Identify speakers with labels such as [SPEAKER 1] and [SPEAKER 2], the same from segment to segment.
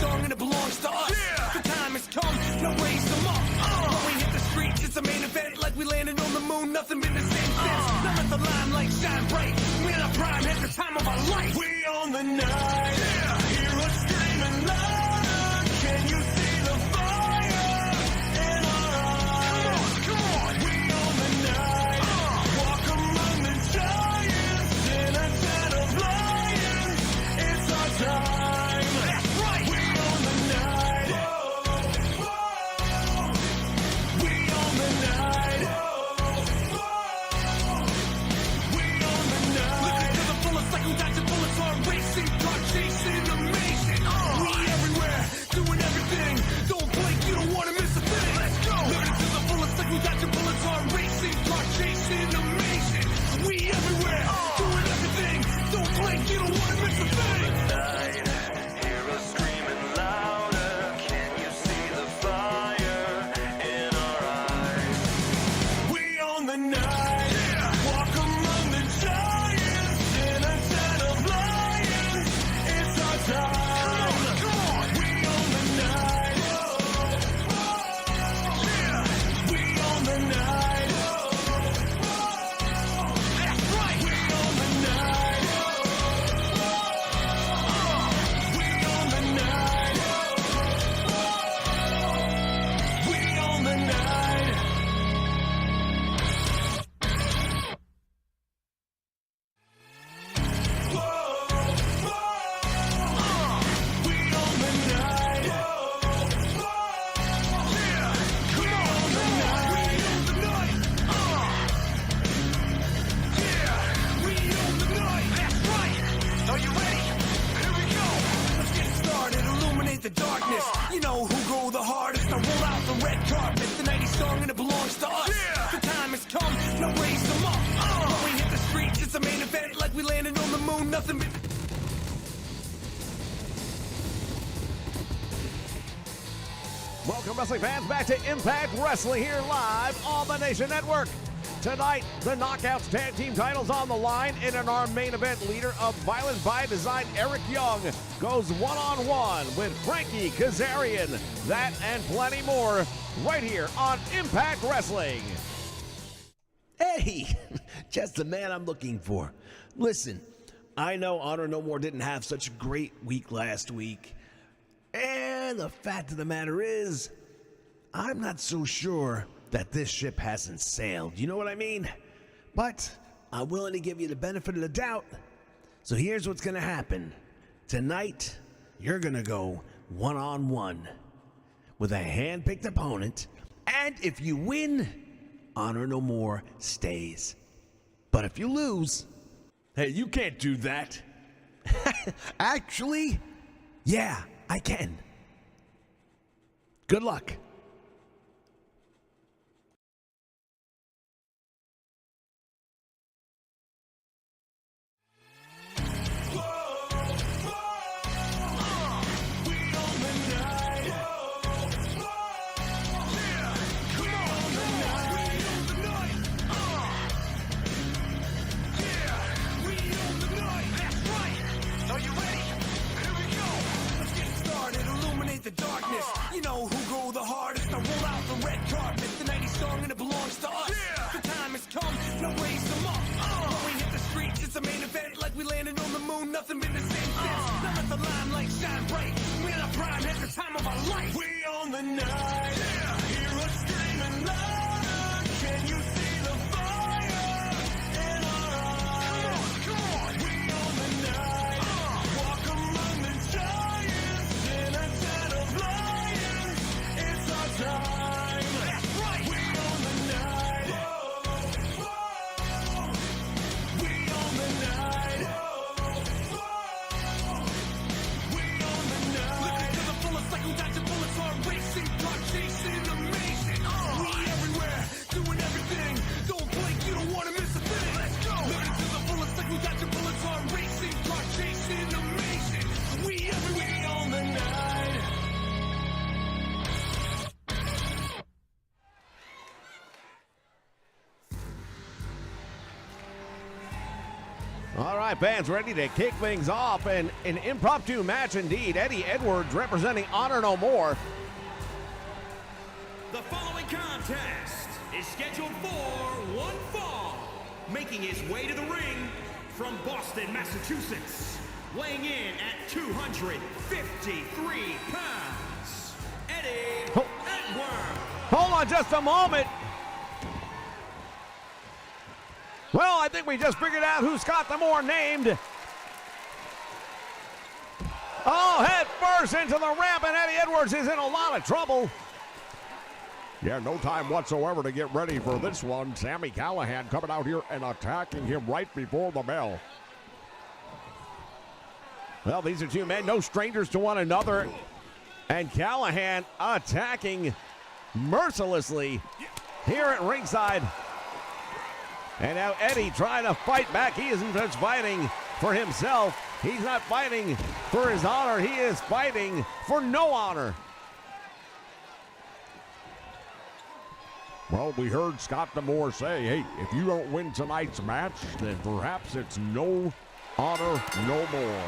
[SPEAKER 1] song and it belongs to us. The time has come, now raise them up. When we hit the streets, it's a main event. Like we landed on the moon, nothing been the same since. Now let the limelight shine bright. We're in our prime, at the time of our life. We own the night. Hear us screaming louder. Can you see the fire in our eyes? Come on. We own the night. Walk among the giants in a den of lions. It's our time. That's right. We own the night. We own the night. We own the night. Living to the fullest like we dodging bullets on racing car chasing amazing. We everywhere, doing everything. Don't blink, you don't wanna miss a thing. Let's go. Living to the fullest like we dodging bullets on racing car chasing amazing. We everywhere, doing everything. Don't blink, you don't wanna miss a thing. Hear us screaming louder. Can you see the fire in our eyes? We own the night. Walk among the giants in a den of lions. It's our time. Come on. We own the night. We own the night. That's right. We own the night. We own the night. We own the night. We own the night. Come on, we own the night. We own the night. That's right. Are you ready? Here we go. Let's get started. Illuminate the darkness. You know who go the hardest. I roll out the red carpet. The 90s song and it belongs to us. The time has come. Now raise them up. When we hit the streets, it's a main event. Like we landed on the moon. Nothing but.
[SPEAKER 2] Welcome, wrestling fans, back to Impact Wrestling here live on the Nation Network. Tonight, the Knockouts Tag Team titles on the line, and in our main event, leader of Violence by Design, Eric Young, goes one-on-one with Frankie Kazarian. That and plenty more right here on Impact Wrestling.
[SPEAKER 3] Hey, just the man I'm looking for. Listen, I know Honor No More didn't have such a great week last week. And the fact of the matter is, I'm not so sure that this ship hasn't sailed. You know what I mean? But I'm willing to give you the benefit of the doubt. So here's what's going to happen. Tonight, you're going to go one-on-one with a hand-picked opponent. And if you win, Honor No More stays. But if you lose, hey, you can't do that. Actually, yeah, I can. Good luck.
[SPEAKER 1] The darkness, you know who go the hardest. I roll out the red carpet, the 90s song and it belongs to us. The time has come, now raise them up. When we hit the streets, it's a main event. Like we landed on the moon, nothing been the same since. Now let the limelight shine bright. We're in our prime, at the time of our life. We own the night. Hear us screaming louder. Can you see the fire in our eyes? Come on. We own the night. Walk among the giants in a den of lions. It's our time. That's right. We own the night. We own the night. We own the night. Living to the fullest like we dodging bullets on racing car chasing amazing. We everywhere, doing everything. Don't blink, you don't wanna miss a thing. Let's go. Living to the fullest like we dodging bullets on racing car chasing amazing. We everywhere. We own the night.
[SPEAKER 2] right, fans, ready to kick things off, and an impromptu match indeed. Eddie Edwards representing Honor No More.
[SPEAKER 1] The following contest is scheduled for one fall. Making his way to the ring from Boston, Massachusetts, weighing in at 253 pounds, Eddie Edwards.
[SPEAKER 2] Hold on just a moment. Well, I think we just figured out who Scott D'Amore named. Oh, head first into the ramp, and Eddie Edwards is in a lot of trouble.
[SPEAKER 4] Yeah, no time whatsoever to get ready for this one. Sami Callihan coming out here and attacking him right before the bell.
[SPEAKER 2] Well, these are two men, no strangers to one another. And Callihan attacking mercilessly here at ringside. And now Eddie trying to fight back. He isn't just fighting for himself. He's not fighting for his honor. He is fighting for no honor.
[SPEAKER 4] Well, we heard Scott D'Amore say, hey, if you don't win tonight's match, then perhaps it's no honor no more.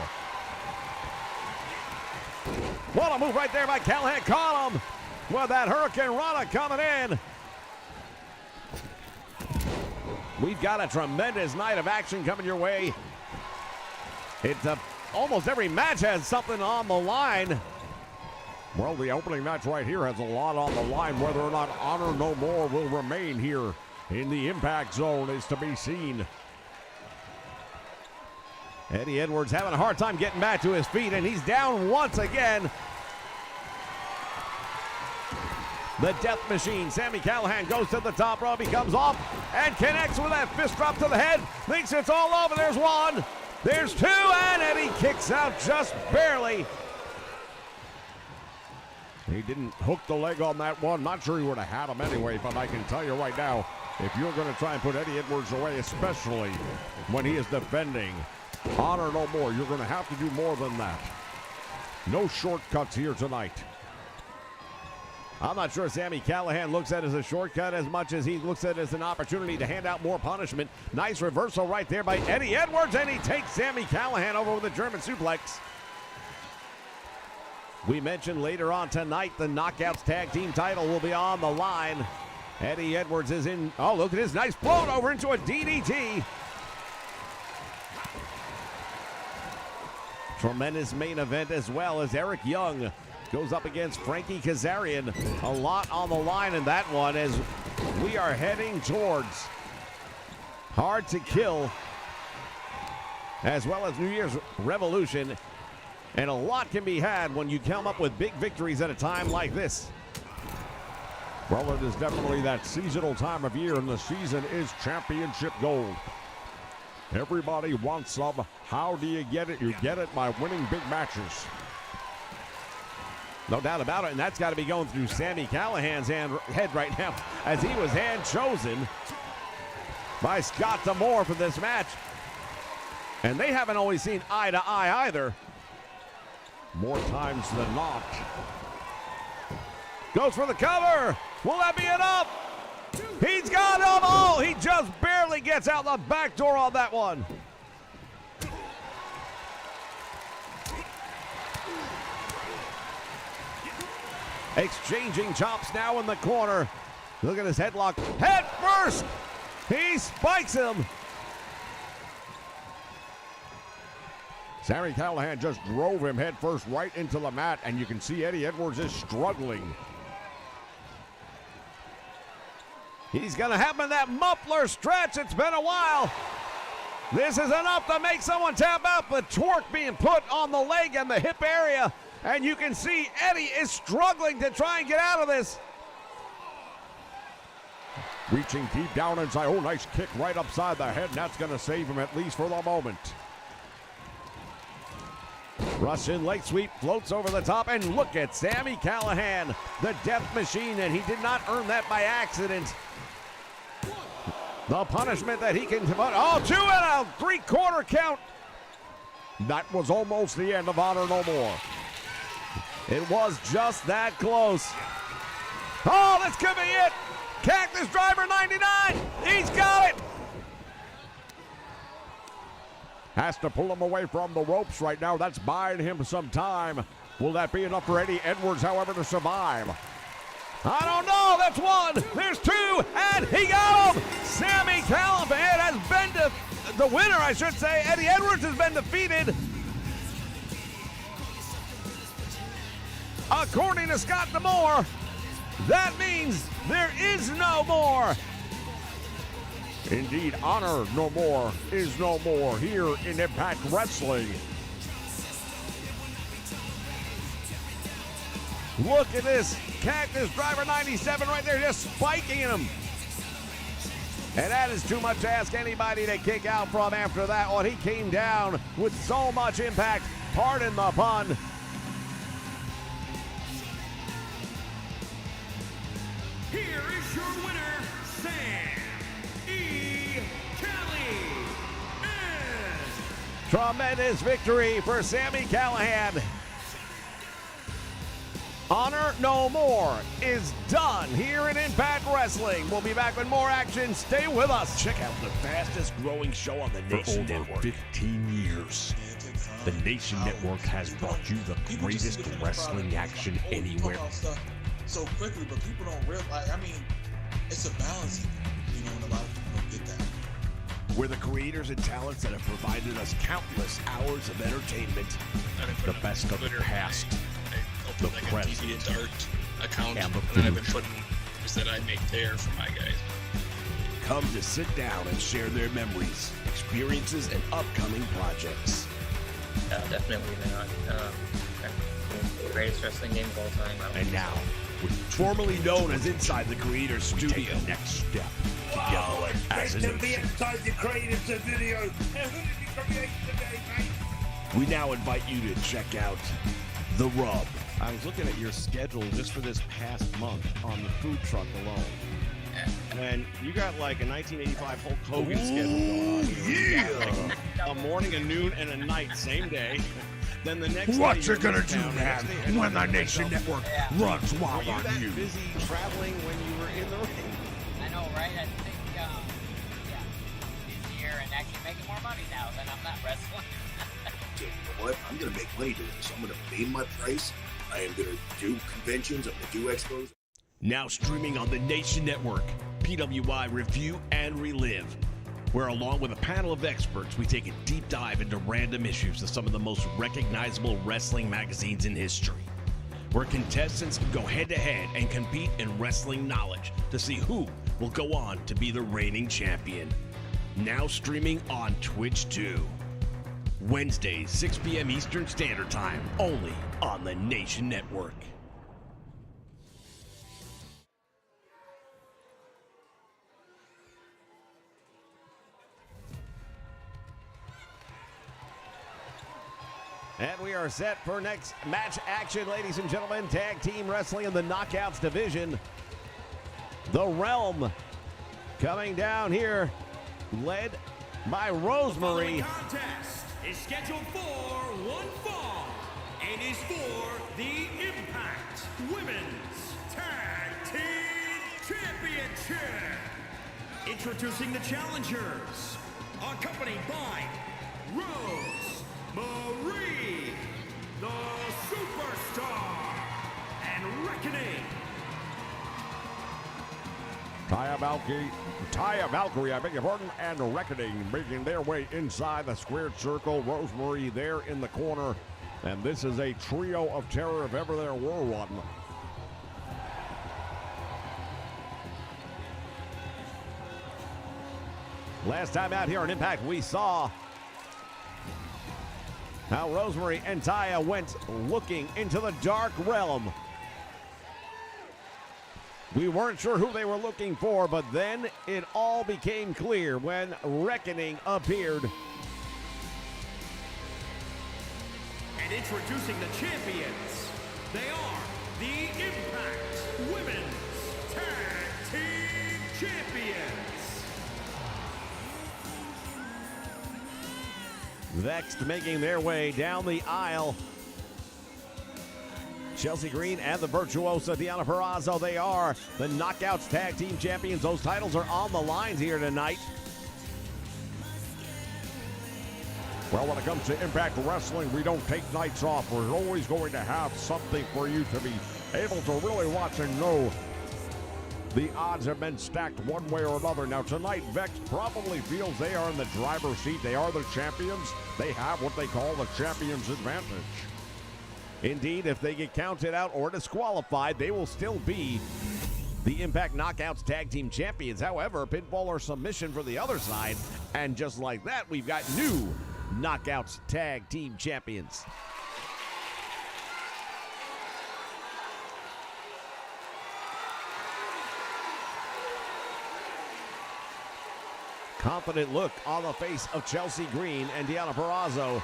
[SPEAKER 2] What a move right there by Callihan. Caught him with that Hurricane Rana coming in. We've got a tremendous night of action coming your way. It's almost every match has something on the line.
[SPEAKER 4] Well, the opening match right here has a lot on the line. Whether or not Honor No More will remain here in the Impact Zone is to be seen.
[SPEAKER 2] Eddie Edwards having a hard time getting back to his feet, and he's down once again. The Death Machine, Sami Callihan, goes to the top rope. He comes off and connects with that fist drop to the head. Thinks it's all over. There's one. There's two, and Eddie kicks out just barely.
[SPEAKER 4] He didn't hook the leg on that one. Not sure he would have had him anyway, but I can tell you right now, if you're going to try and put Eddie Edwards away, especially when he is defending Honor No More, you're going to have to do more than that. No shortcuts here tonight.
[SPEAKER 2] I'm not sure Sami Callihan looks at it as a shortcut as much as he looks at it as an opportunity to hand out more punishment. Nice reversal right there by Eddie Edwards, and he takes Sami Callihan over with a German suplex. We mentioned later on tonight the Knockouts Tag Team title will be on the line. Eddie Edwards is in. Oh, look at his nice float over into a DDT. Tremendous main event as well as Eric Young goes up against Frankie Kazarian. A lot on the line in that one as we are heading towards Hard to Kill as well as New Year's Revolution. And a lot can be had when you come up with big victories at a time like this.
[SPEAKER 4] Well, it is definitely that seasonal time of year, and the season is championship gold. Everybody wants some. How do you get it? You get it by winning big matches.
[SPEAKER 2] No doubt about it, and that's got to be going through Sami Callihan's head right now as he was hand chosen by Scott D'Amore for this match. And they haven't always seen eye to eye either.
[SPEAKER 4] More times than not.
[SPEAKER 2] Goes for the cover. Will that be enough? He's got him. Oh, he just barely gets out the back door on that one. Exchanging chops now in the corner. Look at his headlock. Head first. He spikes him.
[SPEAKER 4] Sami Callihan just drove him head first right into the mat, and you can see Eddie Edwards is struggling.
[SPEAKER 2] He's going to have him in that muffler stretch. It's been a while. This is enough to make someone tap out. The torque being put on the leg and the hip area. And you can see Eddie is struggling to try and get out of this.
[SPEAKER 4] Reaching deep down inside. Oh, nice kick right upside the head. And that's going to save him at least for the moment.
[SPEAKER 2] Russian leg sweep floats over the top. And look at Sami Callihan, the Death Machine. And he did not earn that by accident. The punishment that he can... Oh, 2 and a 3/4 count.
[SPEAKER 4] That was almost the end of Honor No More.
[SPEAKER 2] It was just that close. Oh, this could be it. Cactus Driver 99. He's got it.
[SPEAKER 4] Has to pull him away from the ropes right now. That's buying him some time. Will that be enough for Eddie Edwards, however, to survive?
[SPEAKER 2] I don't know. That's one. There's two. And he got him. Sami Callihan has been the winner, I should say. Eddie Edwards has been defeated. According to Scott D'Amore, that means there is no more.
[SPEAKER 4] Indeed, Honor No More is no more here in Impact Wrestling.
[SPEAKER 2] Look at this. Cactus Driver 97 right there just spiking him. And that is too much to ask anybody to kick out from after that one. He came down with so much impact. Pardon the pun.
[SPEAKER 1] Here is your winner, Sami Callihan.
[SPEAKER 2] Tremendous victory for Sami Callihan. Honor No More is done here in Impact Wrestling. We'll be back with more action. Stay with us.
[SPEAKER 3] Check out the fastest growing show on the Nation Network.
[SPEAKER 5] 15 years, the Nation Network has brought you the greatest wrestling action anywhere.
[SPEAKER 6] So quickly, but people don't realize. I mean, it's a balancing thing, and a lot of people don't get that.
[SPEAKER 3] We're the creators and talents that have provided us countless hours of entertainment.
[SPEAKER 5] The best of the past, the present,
[SPEAKER 7] DeviantArt account
[SPEAKER 5] and the
[SPEAKER 7] that I've been
[SPEAKER 5] future.
[SPEAKER 7] putting videos that I make there for my guys.
[SPEAKER 3] Come to sit down and share their memories, experiences, and upcoming projects.
[SPEAKER 8] Definitely not. The greatest wrestling game of all time.
[SPEAKER 5] And now, with
[SPEAKER 3] Formerly known as Inside the Creators
[SPEAKER 5] we take
[SPEAKER 3] Studio.
[SPEAKER 5] the next step
[SPEAKER 3] Together as a nation.
[SPEAKER 9] inside the creators video. Who did you create today, mate?
[SPEAKER 3] We now invite you to check out The Rub.
[SPEAKER 10] I was looking at your schedule just for this past month on the food truck alone. And you got like a 1985 Hulk Hogan schedule going on.
[SPEAKER 3] Yeah!
[SPEAKER 10] A morning, a noon, and a night, same day. Then the next
[SPEAKER 4] What
[SPEAKER 10] day
[SPEAKER 4] you
[SPEAKER 10] you're
[SPEAKER 4] gonna
[SPEAKER 10] in
[SPEAKER 4] do,
[SPEAKER 10] town, the
[SPEAKER 4] man,
[SPEAKER 10] next day-
[SPEAKER 4] when the Nation Network runs wild
[SPEAKER 10] Were you
[SPEAKER 4] on
[SPEAKER 10] that
[SPEAKER 4] you?
[SPEAKER 10] busy traveling when you were in the ring?
[SPEAKER 8] I know, right? I think, busier and actually making more money now than I'm not wrestling.
[SPEAKER 9] You know what? I'm gonna make money doing this. I'm gonna pay my price. I am gonna do conventions. I'm gonna do expos.
[SPEAKER 3] Now streaming on the Nation Network, PWI Review and Relive, where along with a panel of experts, we take a deep dive into random issues of some of the most recognizable wrestling magazines in history, where contestants go head-to-head and compete in wrestling knowledge to see who will go on to be the reigning champion. Now streaming on Twitch too. Wednesdays, 6 p.m. Eastern Standard Time, only on the Nation Network.
[SPEAKER 2] And we are set for next match action, ladies and gentlemen. Tag team wrestling in the Knockouts division. The Realm coming down here, led by Rosemary.
[SPEAKER 1] The contest is scheduled for one fall and is for the Impact Women's Tag Team Championship. Introducing the challengers, accompanied by Rose Marie, the Superstar, and Reckoning.
[SPEAKER 4] Taya Valkyrie, I beg your pardon, and Reckoning making their way inside the squared circle. Rosemary there in the corner. And this is a trio of terror if ever there were one.
[SPEAKER 2] Last time out here on Impact, we saw how Rosemary and Taya went looking into the dark realm. We weren't sure who they were looking for, but then it all became clear when Reckoning appeared.
[SPEAKER 1] And introducing the champions, they are the Impact Women's Tag Team Champions.
[SPEAKER 2] Next, making their way down the aisle, Chelsea Green and the virtuosa Deonna Purrazzo. They are the Knockouts Tag Team Champions. Those titles are on the lines here tonight.
[SPEAKER 4] Well, when it comes to Impact Wrestling, we don't take nights off. We're always going to have something for you to be able to really watch and know the odds have been stacked one way or another. Now, tonight, Vex probably feels they are in the driver's seat. They are the champions. They have what they call the champion's advantage. Indeed, if they get counted out or disqualified, they will still be the Impact Knockouts Tag Team Champions. However, pinfall or submission for the other side. And just like that, we've got new Knockouts Tag Team Champions. Confident look on the face of Chelsea Green and Deonna Purrazzo.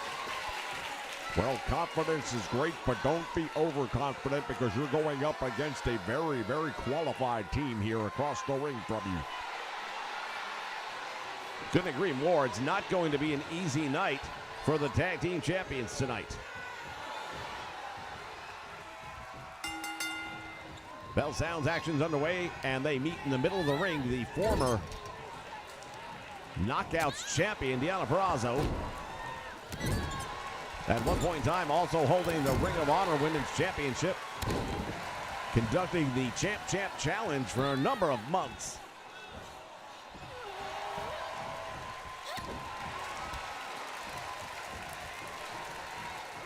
[SPEAKER 4] Well, confidence is great, but don't be overconfident because you're going up against a very, very qualified team here across the ring from you. Couldn't agree more. It's not going to be an easy night for the tag team champions tonight. Bell sounds, action's underway, and they meet in the middle of the ring. The former Knockouts champion, Deonna Purrazzo. At one point in time, also holding the Ring of Honor Women's Championship. Conducting the Champ Challenge for a number of months.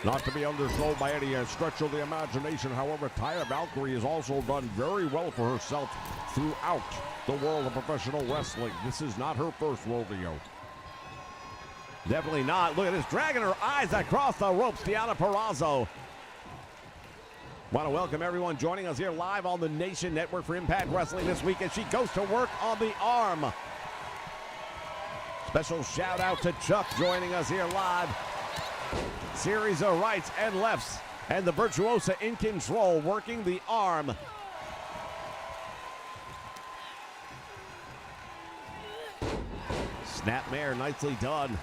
[SPEAKER 4] Not to be undersold by any stretch of the imagination. However, Taya Valkyrie has also done very well for herself throughout the world of professional wrestling. This is not her first rodeo. Definitely not. Look at this, dragging her eyes across the ropes, Deonna Purrazzo. Want to welcome everyone joining us here live on the Nation Network for Impact Wrestling this week as she goes to work on the arm. Special shout out to Chuck joining us here live. Series of rights and lefts, and the virtuosa in control working the arm. Snapmare, nicely done.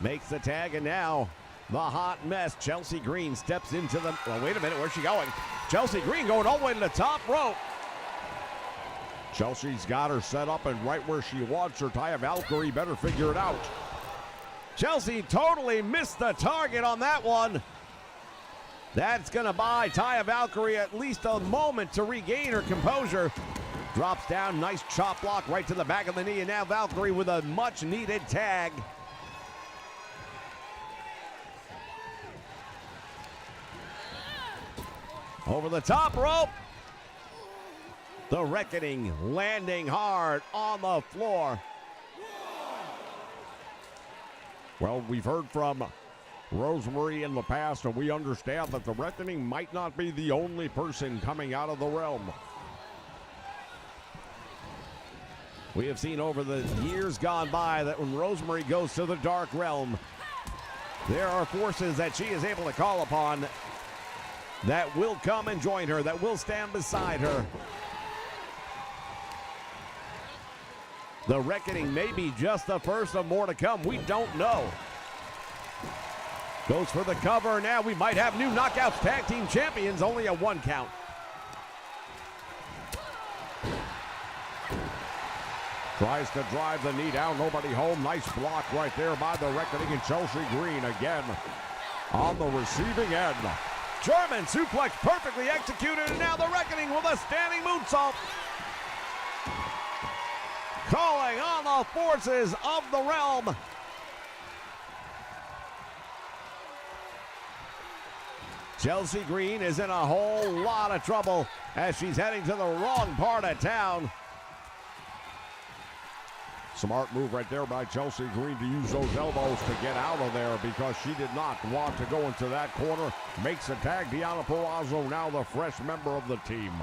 [SPEAKER 4] Makes the tag, and now the hot mess. Chelsea Green steps into the... Well, wait a minute, where's she going? Chelsea Green going all the way to the top rope. Chelsea's got her set up and right where she wants her. Taya Valkyrie better figure it out. Chelsea totally missed the target on that one. That's going to buy Taya Valkyrie at least a moment to regain her composure. Drops down, nice chop block right to the back of the knee, and now Valkyrie with a much-needed tag. Over the top rope. The Reckoning landing hard on the floor. Well, we've heard from Rosemary in the past, and we understand that the Reckoning might not be the only person coming out of the realm. We have seen over the years gone by that when Rosemary goes to the Dark Realm, there are forces that she is able to call upon that will come and join her, that will stand beside her. The Reckoning may be just the first of more to come. We don't know. Goes for the cover. Now we might have new Knockouts Tag Team Champions. Only a 1 count. Tries to drive the knee down. Nobody home. Nice block right there by the Reckoning, and Chelsea Green again on the receiving end. German suplex perfectly executed, and now the Reckoning with a standing moonsault. Calling on the forces of the realm. Chelsea Green is in a whole lot of trouble as she's heading to the wrong part of town. Smart move right there by Chelsea Green to use those elbows to get out of there because she did not want to go into that corner. Makes a tag. Deonna Purrazzo now the fresh member of the team.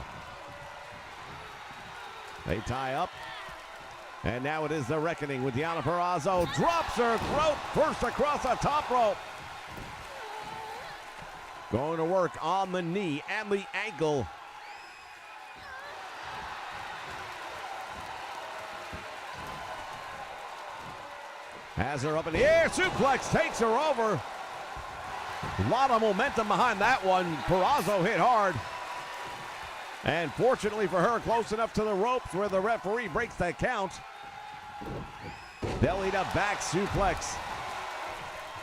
[SPEAKER 4] They tie up. And now it is the Reckoning with Deonna Purrazzo. Drops her throat first across the top rope. Going to work on the knee and the ankle. Has her up in the air. Suplex takes her over. A lot of momentum behind that one. Purrazzo hit hard. And fortunately for her, close enough to the ropes where the referee breaks the count.
[SPEAKER 2] Belly to back suplex.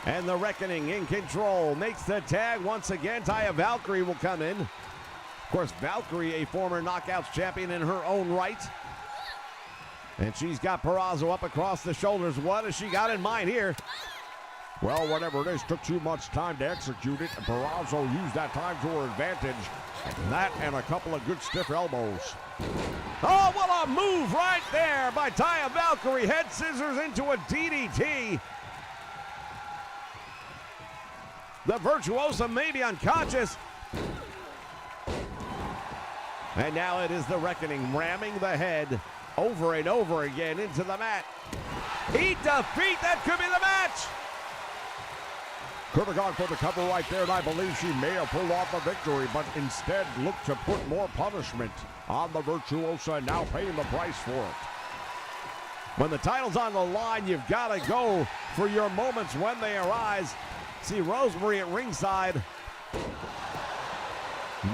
[SPEAKER 2] And the Reckoning in control. Makes the tag once again. Taya Valkyrie will come in. Of course, Valkyrie, a former Knockouts champion in her own right. And she's got Purrazzo up across the shoulders. What has she got in mind here?
[SPEAKER 4] Well, whatever it is, took too much time to execute it, and Purrazzo used that time to her advantage. That and a couple of good stiff elbows.
[SPEAKER 2] Oh, what a move right there by Taya Valkyrie. Head scissors into a DDT. The Virtuosa may be unconscious. And now it is the Reckoning ramming the head over and over again into the mat. Eat defeat, that could be the match.
[SPEAKER 4] Could have gone for the cover right there, and I believe she may have pulled off a victory, but instead looked to put more punishment on the Virtuosa, and now paying the price for it.
[SPEAKER 2] When the title's on the line, you've got to go for your moments when they arise. See Rosemary at ringside.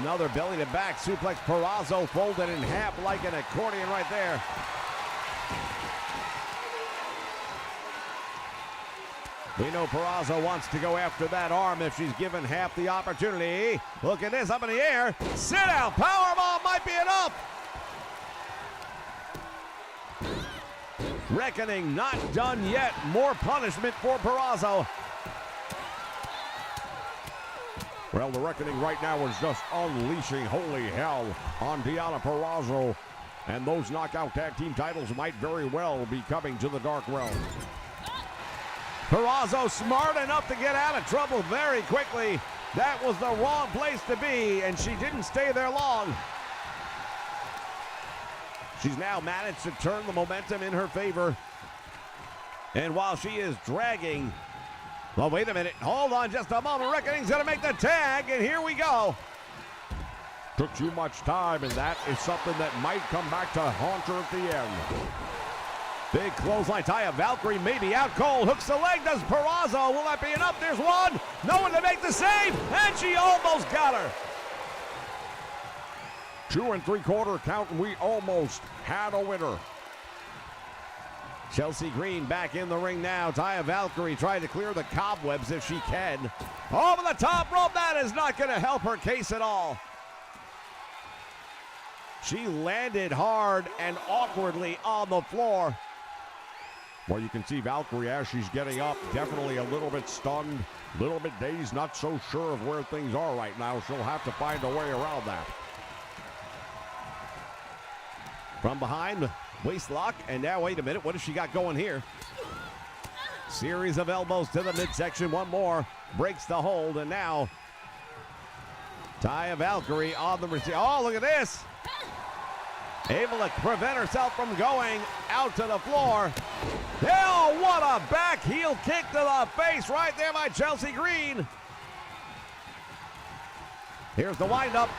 [SPEAKER 2] Another belly to back suplex. Purrazzo folded in half like an accordion right there. We know Purrazzo wants to go after that arm if she's given half the opportunity. Look at this, up in the air. Sit down, powerbomb might be enough. Reckoning not done yet. More punishment for Purrazzo.
[SPEAKER 4] Well, the Reckoning right now is just unleashing holy hell on Deonna Purrazzo. And those knockout tag team titles might very well be coming to the Dark Realm.
[SPEAKER 2] Purrazzo smart enough to get out of trouble very quickly. That was the wrong place to be, and she didn't stay there long. She's now managed to turn the momentum in her favor. And while she is dragging, well, wait a minute. Hold on just a moment. Reckoning's going to make the tag, and here we go.
[SPEAKER 4] Took too much time, and that is something that might come back to haunt her at the end.
[SPEAKER 2] Big clothesline. Taya Valkyrie may be out cold. Hooks the leg. Does Purrazzo. Will that be enough? There's one. No one to make the save, and she almost got her.
[SPEAKER 4] 2 3/4 count, and we almost had a winner.
[SPEAKER 2] Chelsea Green back in the ring now. Taya Valkyrie trying to clear the cobwebs if she can. Over the top rope. That is not going to help her case at all. She landed hard and awkwardly on the floor.
[SPEAKER 4] Well, you can see Valkyrie as she's getting up, definitely a little bit stunned, a little bit dazed, not so sure of where things are right now. She'll have to find a way around that.
[SPEAKER 2] From behind, waist lock, and now wait a minute, what has she got going here? Series of elbows to the midsection, one more, breaks the hold, and now Taya Valkyrie on the receive. Oh, look at this! Able to prevent herself from going out to the floor. Oh, what a back heel kick to the face right there by Chelsea Green. Here's the windup.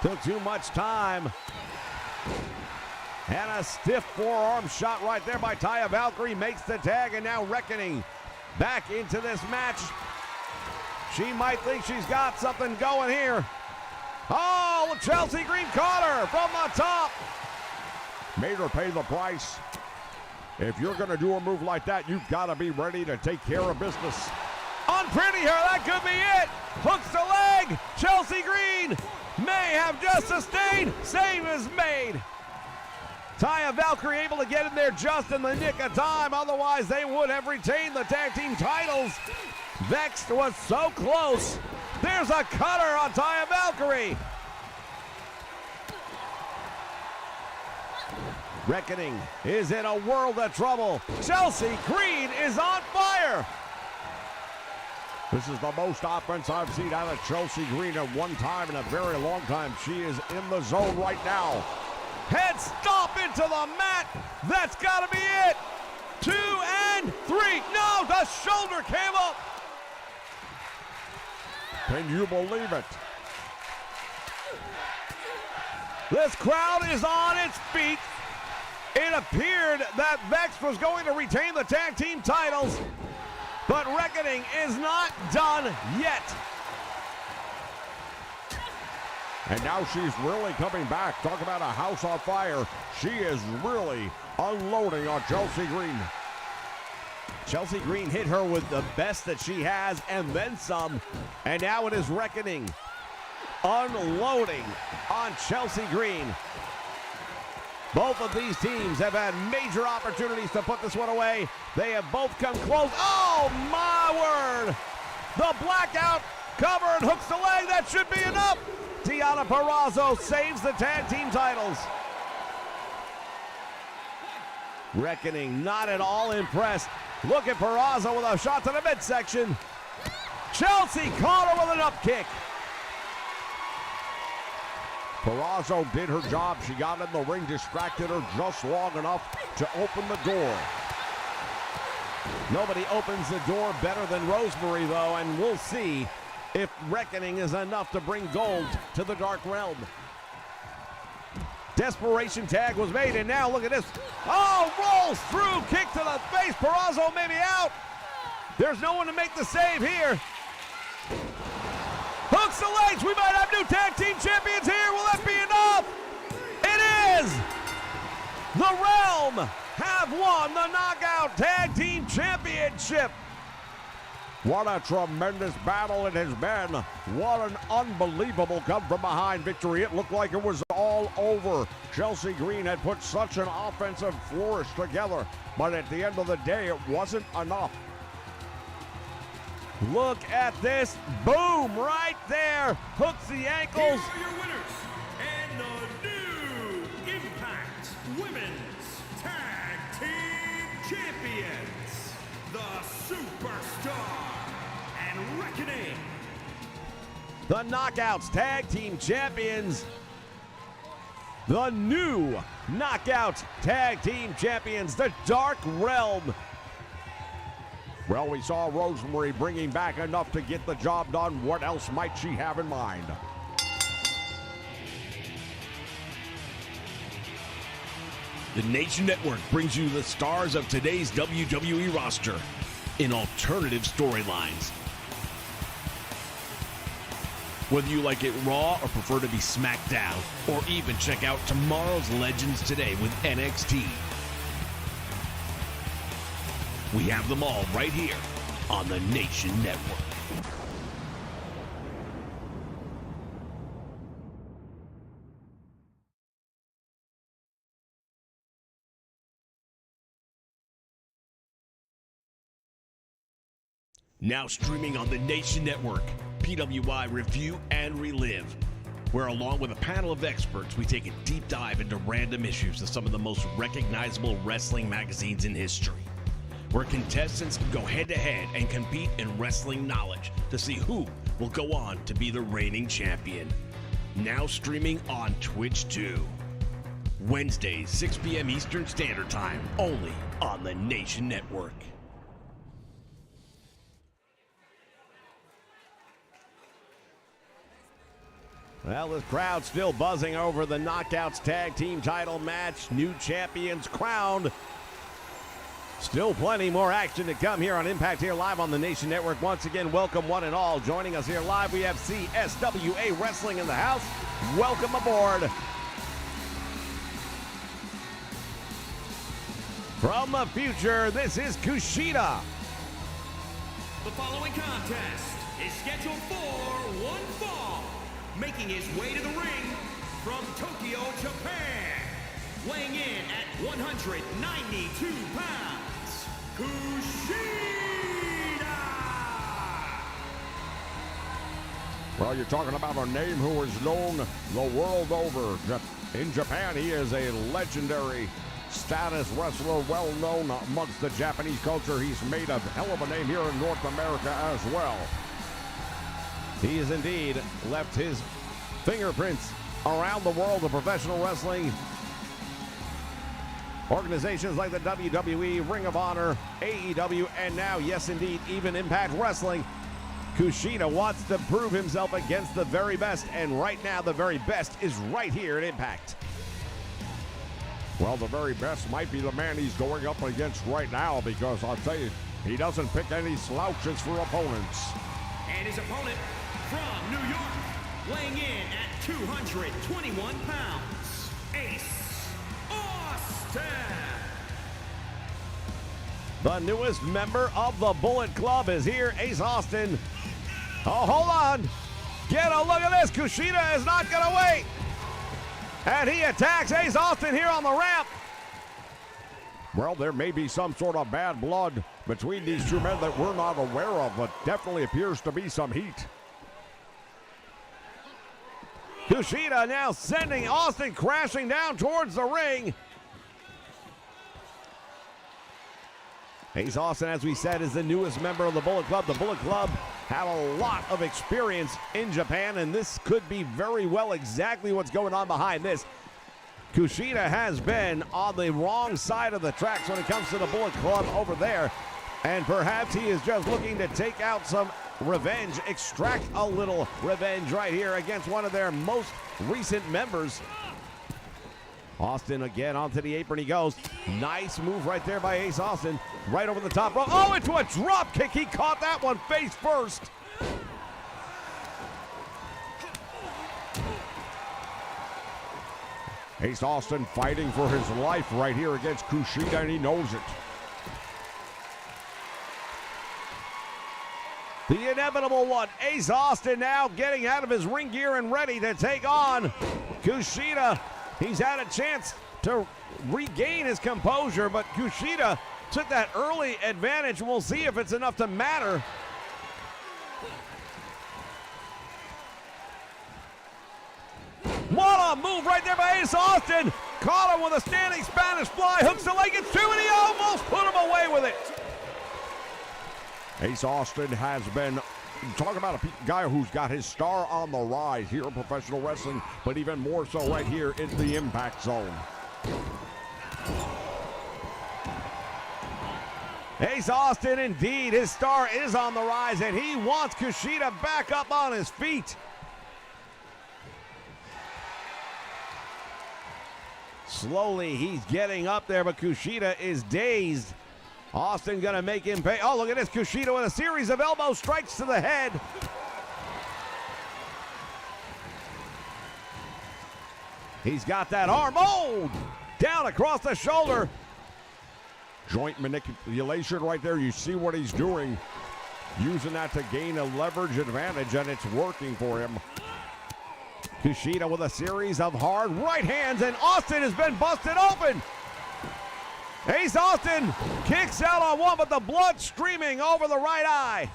[SPEAKER 2] Took too much time. And a stiff forearm shot right there by Taya Valkyrie makes the tag, and now Reckoning back into this match. She might think she's got something going here. Oh, Chelsea Green caught her from the top.
[SPEAKER 4] Made her pay the price. If you're going to do a move like that, you've got to be ready to take care of business.
[SPEAKER 2] Unpretty her, that could be it. Hooks the leg. Chelsea Green may have just sustained. Save is made. Taya Valkyrie able to get in there just in the nick of time. Otherwise, they would have retained the tag team titles. Vexed was so close. There's a cutter on Taya Valkyrie. Reckoning is in a world of trouble. Chelsea Green is on fire.
[SPEAKER 4] This is the most offense I've seen out of Chelsea Green at one time in a very long time. She is in the zone right now.
[SPEAKER 2] Head stomp into the mat. That's got to be it. 2 and 3. No, the shoulder came up.
[SPEAKER 4] Can you believe it?
[SPEAKER 2] This crowd is on its feet. It appeared that Vex was going to retain the tag team titles, but Reckoning is not done yet.
[SPEAKER 4] And now she's really coming back. Talk about a house on fire. She is really unloading on Chelsea Green.
[SPEAKER 2] Chelsea Green hit her with the best that she has and then some. And now it is Reckoning unloading on Chelsea Green. Both of these teams have had major opportunities to put this one away. They have both come close. Oh, my word. The blackout cover and hooks the leg. That should be enough. Deonna Purrazzo saves the tag team titles. Reckoning not at all impressed. Look at Purrazzo with a shot to the midsection. Chelsea caught her with an up kick.
[SPEAKER 4] Purrazzo did her job. She got in the ring, distracted her just long enough to open the door.
[SPEAKER 2] Nobody opens the door better than Rosemary, though, and we'll see if Reckoning is enough to bring gold to the Dark Realm. Desperation tag was made, and now look at this. Oh, rolls through, kick to the face. Purrazzo may be out. There's no one to make the save here. Hooks the legs. We might have new tag team champions here. Will that be enough? It is. The Realm have won the Knockout Tag Team Championship.
[SPEAKER 4] What a tremendous battle it has been. What an unbelievable come from behind victory. It looked like it was all over. Chelsea Green had put such an offensive flourish together, but at the end of the day, it wasn't enough.
[SPEAKER 2] Look at this. Boom, right there. Hooks the ankles.
[SPEAKER 1] Here are your winners and the new Impact Women's Tag Team Champions, the Superstar and Reckoning.
[SPEAKER 2] The Knockouts Tag Team Champions. The new Knockouts Tag Team Champions, the Dark Realm.
[SPEAKER 4] Well, we saw Rosemary bringing back enough to get the job done. What else might she have in mind?
[SPEAKER 5] The Nation Network brings you the stars of today's WWE roster in alternative storylines. Whether you like it Raw or prefer to be SmackDown, or even check out tomorrow's Legends today with NXT. We have them all right here on the Nation Network. Now streaming on the Nation Network, PWI Review and Relive, where along with a panel of experts, we take a deep dive into random issues of some of the most recognizable wrestling magazines in history, where contestants go head-to-head and compete in wrestling knowledge to see who will go on to be the reigning champion. Now streaming on Twitch too. Wednesdays, 6 p.m. Eastern Standard Time, only on the Nation Network.
[SPEAKER 2] Well, this crowd still buzzing over the Knockouts Tag Team title match. New champions crowned. Still plenty more action to come here on Impact, here live on the Nation Network. Once again, welcome one and all. Joining us here live, we have CSWA Wrestling in the house. Welcome aboard. From the future, this is Kushida.
[SPEAKER 1] The following contest is scheduled for one fall. Making his way to the ring from Tokyo, Japan. Weighing in at 192 pounds, Kushida!
[SPEAKER 4] Well, you're talking about a name who is known the world over. In Japan, he is a legendary status wrestler, well known amongst the Japanese culture. He's made a hell of a name here in North America as well.
[SPEAKER 2] He has indeed left his fingerprints around the world of professional wrestling. Organizations like the WWE, Ring of Honor, AEW, and now, yes indeed, even Impact Wrestling. Kushida wants to prove himself against the very best, and right now the very best is right here at Impact.
[SPEAKER 4] Well, the very best might be the man he's going up against right now, because I'll tell you, he doesn't pick any slouches for opponents.
[SPEAKER 1] And his opponent from New York, weighing in at 221 pounds, Ace Austin.
[SPEAKER 2] The newest member of the Bullet Club is here, Ace Austin. Oh, hold on. Get a look at this. Kushida is not going to wait. And he attacks Ace Austin here on the ramp.
[SPEAKER 4] Well, there may be some sort of bad blood between these two men that we're not aware of, but definitely appears to be some heat.
[SPEAKER 2] Kushida now sending Austin crashing down towards the ring. Ace Austin, as we said, is the newest member of the Bullet Club. The Bullet Club have a lot of experience in Japan, and this could be very well exactly what's going on behind this. Kushida has been on the wrong side of the tracks when it comes to the Bullet Club over there, and perhaps he is just looking to take out some revenge, extract a little revenge right here against one of their most recent members. Austin again onto the apron he goes. Nice move right there by Ace Austin. Right over the top rope. Oh, into a drop kick. He caught that one face first.
[SPEAKER 4] Ace Austin fighting for his life right here against Kushida, and he knows it.
[SPEAKER 2] The inevitable one. Ace Austin now getting out of his ring gear and ready to take on Kushida. He's had a chance to regain his composure, but Kushida took that early advantage. We'll see if it's enough to matter. What a move right there by Ace Austin. Caught him with a standing Spanish fly. Hooks the leg, it's two, and he almost put him away with it.
[SPEAKER 4] Ace Austin has been, talk about a guy who's got his star on the rise here in professional wrestling, but even more so right here in the Impact Zone.
[SPEAKER 2] Ace Austin, indeed, his star is on the rise, and he wants Kushida back up on his feet. Slowly, he's getting up there, but Kushida is dazed. Austin gonna make him pay. Oh, look at this. Kushida with a series of elbow strikes to the head. He's got that arm. Oh, down across the shoulder.
[SPEAKER 4] Joint manipulation right there. You see what he's doing. Using that to gain a leverage advantage, and it's working for him.
[SPEAKER 2] Kushida with a series of hard right hands, and Austin has been busted open. Ace Austin kicks out on one, but the blood streaming over the right eye.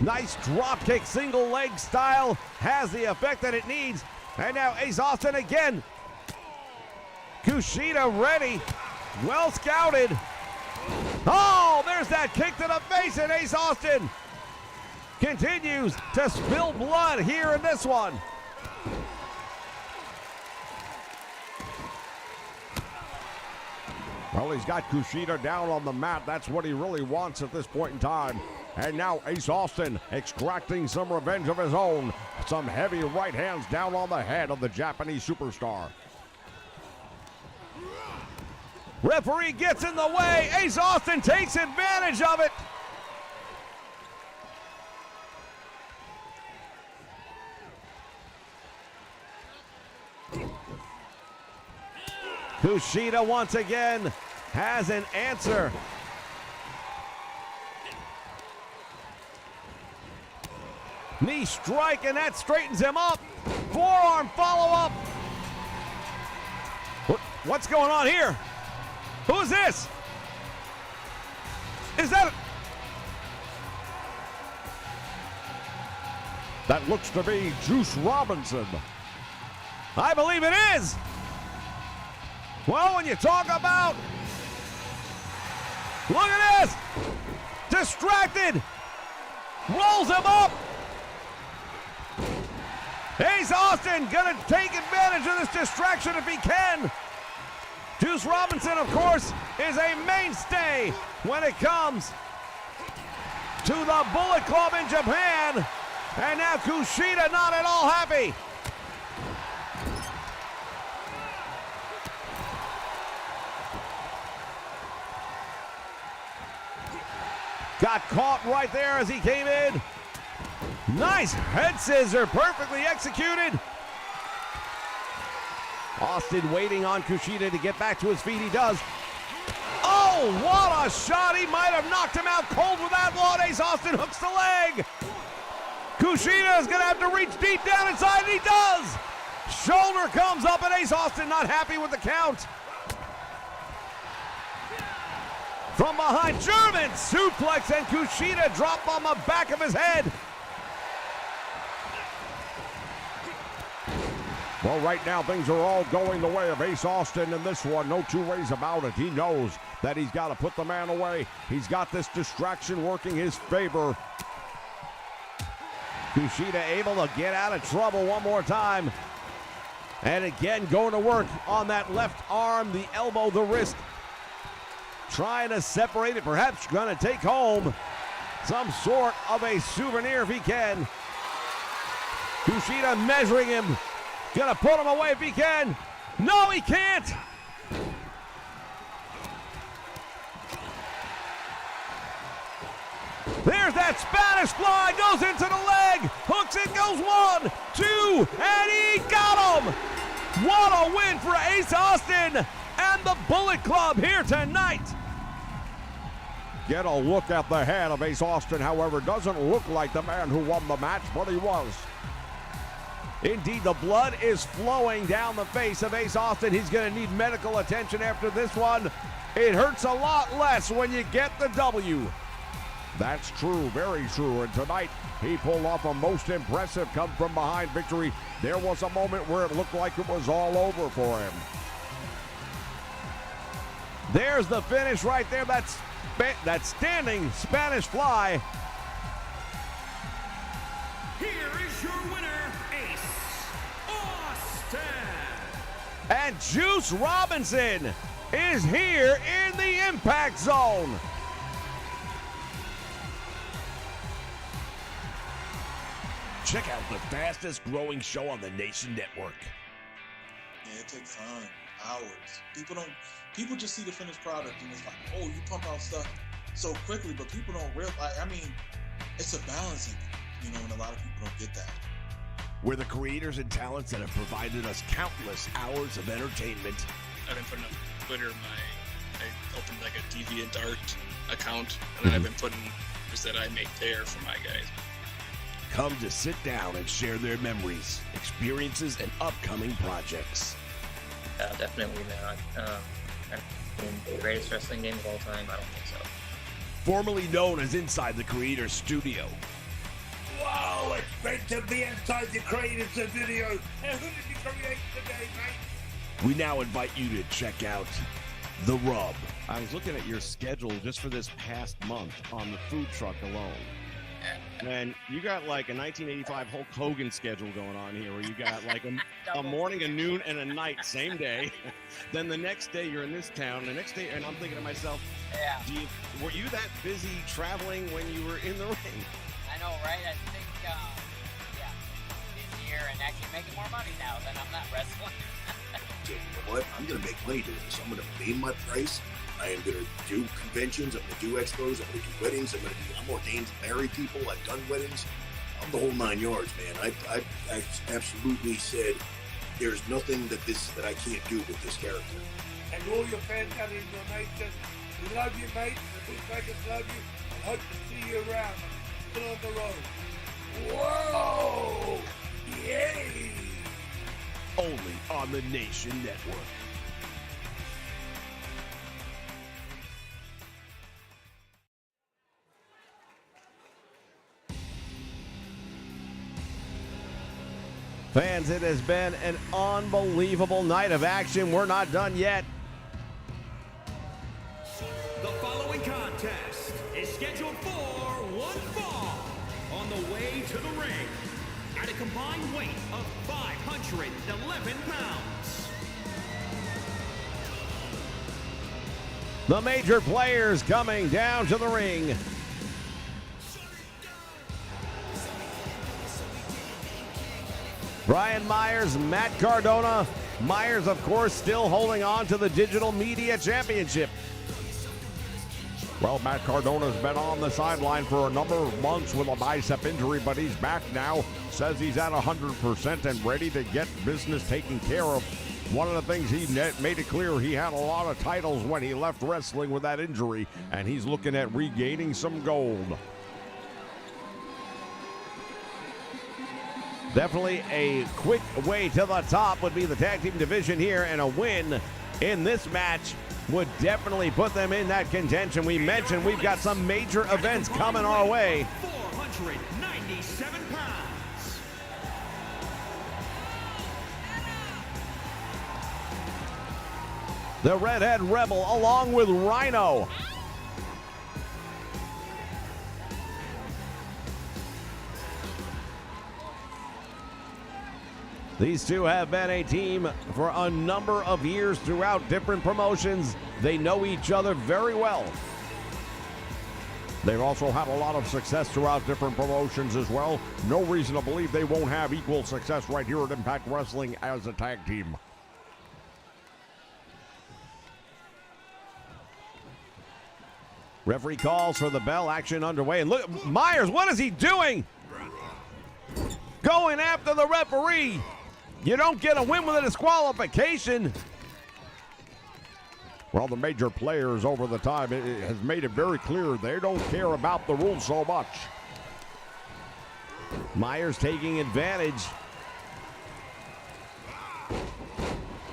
[SPEAKER 2] Nice drop kick, single leg style, has the effect that it needs. And now Ace Austin again. Kushida ready, well scouted. Oh, there's that kick to the face, and Ace Austin continues to spill blood here in this one.
[SPEAKER 4] Well, he's got Kushida down on the mat. That's what he really wants at this point in time. And now Ace Austin extracting some revenge of his own. Some heavy right hands down on the head of the Japanese superstar.
[SPEAKER 2] Referee gets in the way. Ace Austin takes advantage of it. Kushida once again has an answer. Knee strike, and that straightens him up. Forearm follow-up. What's going on here? Who's this? Is that...
[SPEAKER 4] That looks to be Juice Robinson.
[SPEAKER 2] I believe it is. Well, when you talk about... Look at this. Distracted. Rolls him up. Ace Austin gonna take advantage of this distraction if he can. Juice Robinson, of course, is a mainstay when it comes to the Bullet Club in Japan. And now Kushida not at all happy. Got caught right there as he came in. Nice head scissor, perfectly executed. Austin waiting on Kushida to get back to his feet. He does. Oh, what a shot. He might have knocked him out cold with that one. Ace Austin hooks the leg. Kushida is going to have to reach deep down inside, and he does. Shoulder comes up, and Ace Austin not happy with the count. From behind, German suplex, and Kushida dropped on the back of his head.
[SPEAKER 4] Well, right now things are all going the way of Ace Austin in this one. No two ways about it. He knows that he's got to put the man away. He's got this distraction working his favor.
[SPEAKER 2] Kushida able to get out of trouble one more time. And again, going to work on that left arm, the elbow, the wrist. Trying to separate it, perhaps going to take home some sort of a souvenir if he can. Kushida measuring him. Gonna put him away if he can. No, he can't. There's that Spanish fly, goes into the leg, hooks it, goes 1, 2, and he got him. What a win for Ace Austin and the Bullet Club here tonight.
[SPEAKER 4] Get a look at the head of Ace Austin, however, doesn't look like the man who won the match, but he was.
[SPEAKER 2] Indeed, the blood is flowing down the face of Ace Austin. He's going to need medical attention after this one. It hurts a lot less when you get the W.
[SPEAKER 4] That's true, very true. And tonight, he pulled off a most impressive come from behind victory. There was a moment where it looked like it was all over for him.
[SPEAKER 2] There's the finish right there. That's that standing Spanish fly.
[SPEAKER 1] Here is your winner, Ace Austin.
[SPEAKER 2] And Juice Robinson is here in the Impact Zone.
[SPEAKER 5] Check out the fastest growing show on the Nation Network.
[SPEAKER 6] Yeah, it takes time, hours. People just see the finished product and it's like, oh, you pump out stuff so quickly, but people don't realize. I mean, it's a balancing, and a lot of people don't get that.
[SPEAKER 5] We're the creators and talents that have provided us countless hours of entertainment.
[SPEAKER 7] I've been putting on Twitter I opened like a DeviantArt account, and I've been putting videos that I make there for my guys.
[SPEAKER 5] Come to sit down and share their memories, experiences, and upcoming projects.
[SPEAKER 8] Definitely not. The greatest wrestling game of all time? I don't think so.
[SPEAKER 5] Formerly known as Inside the Creator's Studio.
[SPEAKER 9] Wow, it's great to be inside the Creator's Studio. Hey, who did you create today, mate?
[SPEAKER 5] We now invite you to check out The Rub.
[SPEAKER 10] I was looking at your schedule just for this past month on the food truck alone. And you got like a 1985 Hulk Hogan schedule going on here, where you got like a morning, a noon, and a night, same day. Then the next day you're in this town. The next day, and I'm thinking to myself,
[SPEAKER 11] yeah.
[SPEAKER 10] Were you that busy traveling when you were in the ring?
[SPEAKER 11] I know, right? I think, busier and actually making more money now than I'm not wrestling.
[SPEAKER 9] You know what? I'm going to make money doing this. I'm going to pay my price. I am going to do conventions. I'm going to do expos. I'm going to do weddings. I'm ordained to marry people. I've done weddings. I'm the whole 9 yards, man. I absolutely said there's nothing that I can't do with this character.
[SPEAKER 12] And all your fans out in your nation, we love you, mate. The Bootleggers love you. And hope to see you around. Still on the road.
[SPEAKER 9] Whoa! Yay!
[SPEAKER 5] Only on the Nation Network.
[SPEAKER 2] Fans, it has been an unbelievable night of action. We're not done yet.
[SPEAKER 1] The following contest is scheduled for one fall on the way to the ring at a combined weight of 511 pounds.
[SPEAKER 2] The major players coming down to the ring. Brian Myers, Matt Cardona. Myers, of course, still holding on to the Digital Media Championship.
[SPEAKER 4] Well, Matt Cardona's been on the sideline for a number of months with a bicep injury, but he's back now. Says he's at 100% and ready to get business taken care of. One of the things he made it clear, he had a lot of titles when he left wrestling with that injury, and he's looking at regaining some gold. Definitely a quick way to the top would be the tag team division here, and a win in this match would definitely put them in that contention. We mentioned we've got some major events coming our way.
[SPEAKER 1] 497 pounds.
[SPEAKER 2] The Redhead Rebel along with Rhino. These two have been a team for a number of years throughout different promotions. They know each other very well.
[SPEAKER 4] They've also had a lot of success throughout different promotions as well. No reason to believe they won't have equal success right here at Impact Wrestling as a tag team.
[SPEAKER 2] Referee calls for the bell. Action underway. And look, Myers, what is he doing? Going after the referee. You don't get a win with a disqualification.
[SPEAKER 4] Well, the major players over the time it has made it very clear they don't care about the rules so much.
[SPEAKER 2] Myers taking advantage.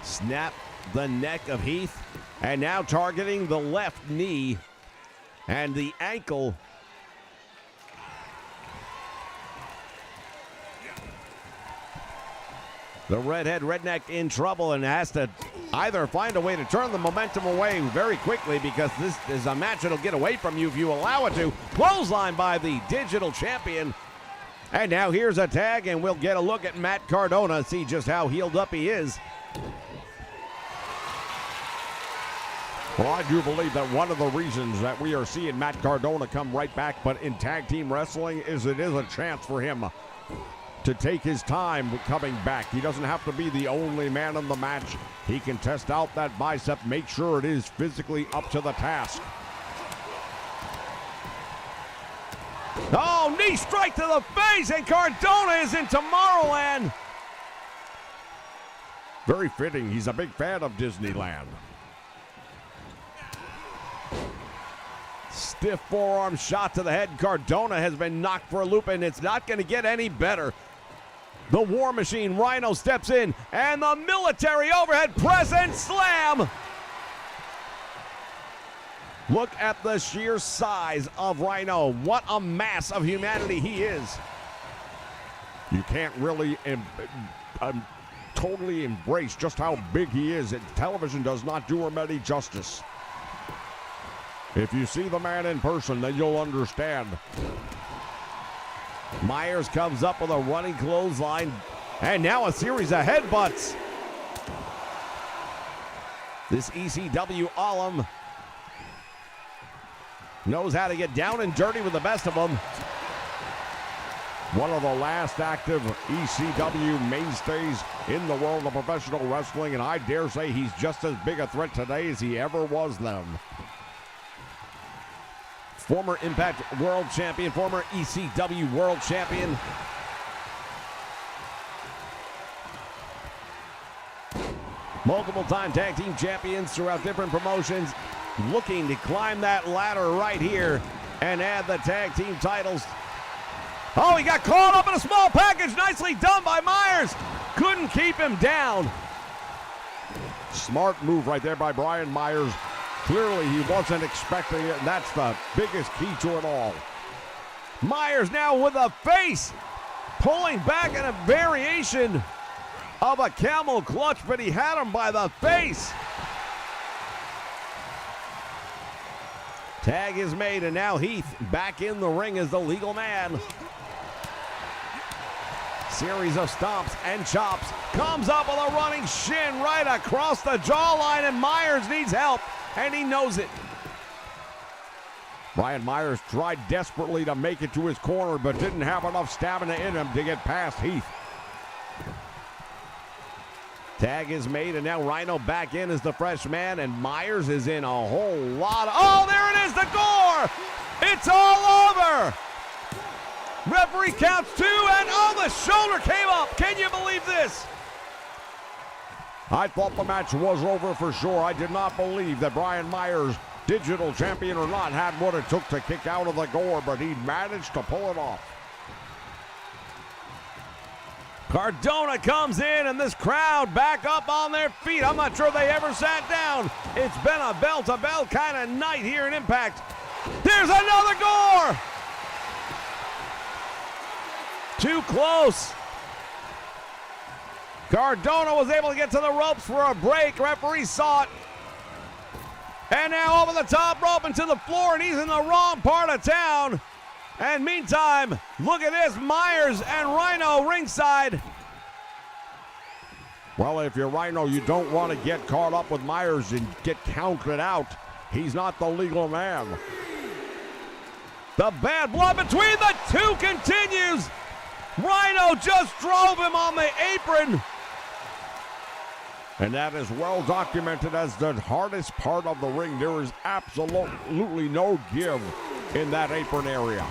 [SPEAKER 2] Snap the neck of Heath. And now targeting the left knee and the ankle. The redhead redneck in trouble and has to either find a way to turn the momentum away very quickly, because this is a match that'll get away from you if you allow it to. Clothesline by the digital champion. And now here's a tag, and we'll get a look at Matt Cardona, see just how healed up he is.
[SPEAKER 4] Well, I do believe that one of the reasons that we are seeing Matt Cardona come right back, but in tag team wrestling, is it is a chance for him to take his time coming back. He doesn't have to be the only man in the match. He can test out that bicep, make sure it is physically up to the task.
[SPEAKER 2] Oh, knee strike to the face, and Cardona is in Tomorrowland.
[SPEAKER 4] Very fitting. He's a big fan of Disneyland.
[SPEAKER 2] Stiff forearm shot to the head. Cardona has been knocked for a loop, and it's not going to get any better. The War Machine, Rhino, steps in, and the military overhead press and slam. Look at the sheer size of Rhino. What a mass of humanity he is.
[SPEAKER 4] You can't really totally embrace just how big he is. Television does not do him any justice. If you see the man in person, then you'll understand.
[SPEAKER 2] Myers comes up with a running clothesline, and now a series of headbutts. This ECW alum knows how to get down and dirty with the best of them.
[SPEAKER 4] One of the last active ECW mainstays in the world of professional wrestling, and I dare say he's just as big a threat today as he ever was then.
[SPEAKER 2] Former Impact World Champion, former ECW World Champion. Multiple-time tag team champions throughout different promotions, looking to climb that ladder right here and add the tag team titles. Oh, he got caught up in a small package. Nicely done by Myers. Couldn't keep him down.
[SPEAKER 4] Smart move right there by Brian Myers. Clearly, he wasn't expecting it, and that's the biggest key to it all.
[SPEAKER 2] Myers now with a face, pulling back in a variation of a camel clutch, but he had him by the face. Tag is made, and now Heath back in the ring as the legal man. Series of stomps and chops. Comes up with a running shin right across the jawline, and Myers needs help. And he knows it.
[SPEAKER 4] Brian Myers tried desperately to make it to his corner, but didn't have enough stamina in him to get past Heath.
[SPEAKER 2] Tag is made, and now Rhino back in as the fresh man, and Myers is in a whole lot of... Oh, there it is, the gore! It's all over! Referee counts two, and oh, the shoulder came up. Can you believe this?
[SPEAKER 4] I thought the match was over for sure. I did not believe that Brian Myers, digital champion or not, had what it took to kick out of the gore, but he managed to pull it off.
[SPEAKER 2] Cardona comes in, and this crowd back up on their feet. I'm not sure they ever sat down. It's been a bell-to-bell kind of night here in Impact. There's another gore! Too close. Cardona was able to get to the ropes for a break. Referee saw it. And now over the top rope and to the floor, and he's in the wrong part of town. And meantime, look at this, Myers and Rhino ringside.
[SPEAKER 4] Well, if you're Rhino, you don't want to get caught up with Myers and get counted out. He's not the legal man.
[SPEAKER 2] The bad blood between the two continues. Rhino just drove him on the apron.
[SPEAKER 4] And that is well documented as the hardest part of the ring. There is absolutely no give in that apron area.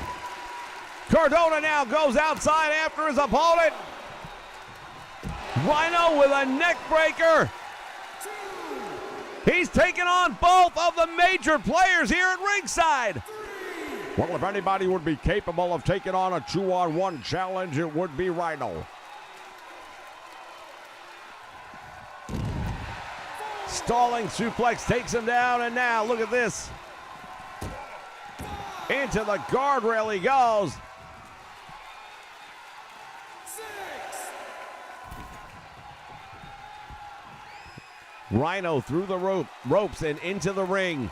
[SPEAKER 2] Cardona now goes outside after his opponent. Rhino with a neck breaker. He's taking on both of the major players here at ringside.
[SPEAKER 4] Well, if anybody would be capable of taking on a 2-on-1 challenge, it would be Rhino.
[SPEAKER 2] Stalling suplex takes him down, and now look at this. Into the guardrail he goes. Rhino through the ropes and into the ring.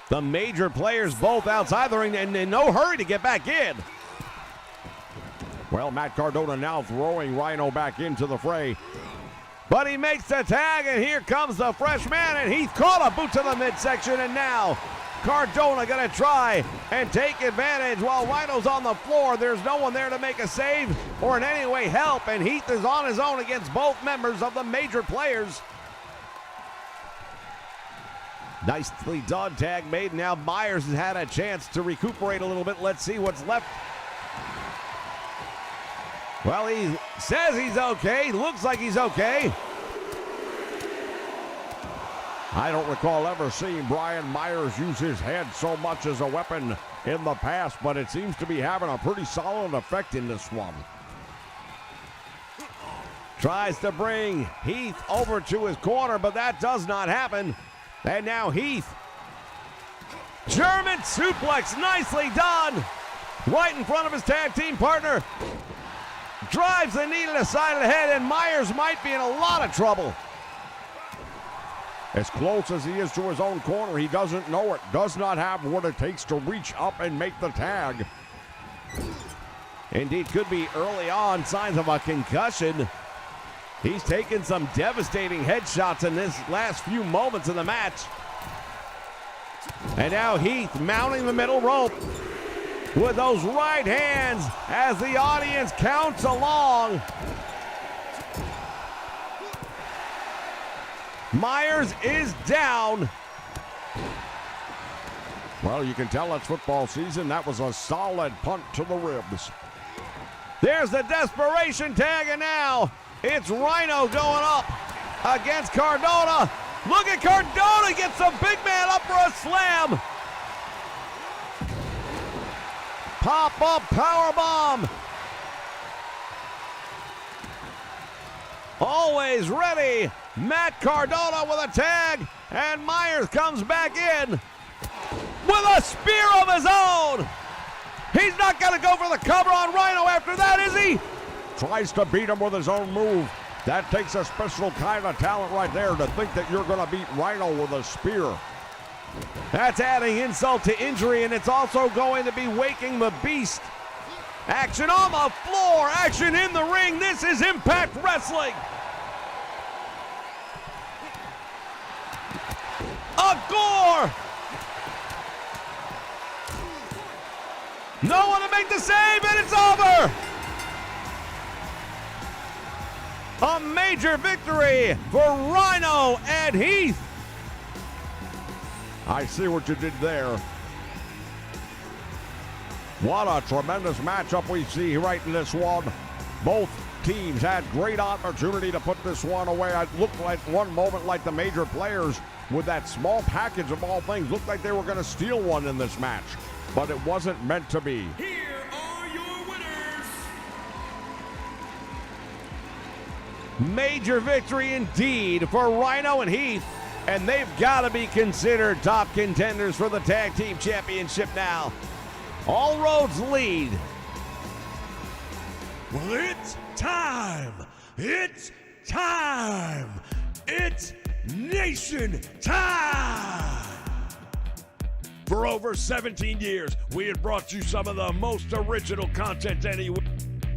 [SPEAKER 2] The major players both outside the ring and in no hurry to get back in.
[SPEAKER 4] Well, Matt Cardona now throwing Rhino back into the fray.
[SPEAKER 2] But he makes the tag, and here comes the fresh man, and Heath caught a boot to the midsection, and now Cardona gonna try and take advantage while Rhino's on the floor. There's no one there to make a save or in any way help, and Heath is on his own against both members of the major players. Nicely done, tag made. Now Myers has had a chance to recuperate a little bit. Let's see what's left. Well, he says he's okay. Looks like he's okay.
[SPEAKER 4] I don't recall ever seeing Brian Myers use his head so much as a weapon in the past, but it seems to be having a pretty solid effect in this one.
[SPEAKER 2] Tries to bring Heath over to his corner, but that does not happen. And now Heath. German suplex, nicely done. Right in front of his tag team partner. Drives the knee to the side of the head, and Myers might be in a lot of trouble.
[SPEAKER 4] As close as he is to his own corner, he doesn't know it. Does not have what it takes to reach up and make the tag.
[SPEAKER 2] Indeed, could be early on signs of a concussion. He's taken some devastating headshots in this last few moments of the match. And now Heath mounting the middle rope with those right hands as the audience counts along. Myers is down.
[SPEAKER 4] Well, you can tell it's football season. That was a solid punt to the ribs.
[SPEAKER 2] There's the desperation tag, and now it's Rhino going up against Cardona. Look at Cardona, gets the big man up for a slam. Pop-up powerbomb. Always ready. Matt Cardona with a tag, and Myers comes back in with a spear of his own. He's not going to go for the cover on Rhino after that, is he?
[SPEAKER 4] Tries to beat him with his own move. That takes a special kind of talent right there to think that you're going to beat Rhino with a spear.
[SPEAKER 2] That's adding insult to injury, and it's also going to be waking the beast. Action on the floor, action in the ring. This is Impact Wrestling. A gore. No one to make the save, and it's over. A major victory for Rhino and Heath.
[SPEAKER 4] I see what you did there. What a tremendous matchup we see right in this one. Both teams had great opportunity to put this one away. It looked like one moment like the major players with that small package of all things looked like they were going to steal one in this match, but it wasn't meant to be.
[SPEAKER 1] Here are your winners.
[SPEAKER 2] Major victory indeed for Rhino and Heath, and they've got to be considered top contenders for the Tag Team Championship now. All roads lead.
[SPEAKER 1] Well, it's time. It's time. It's Nation time. For over 17 years, we have brought you some of the most original content anywhere.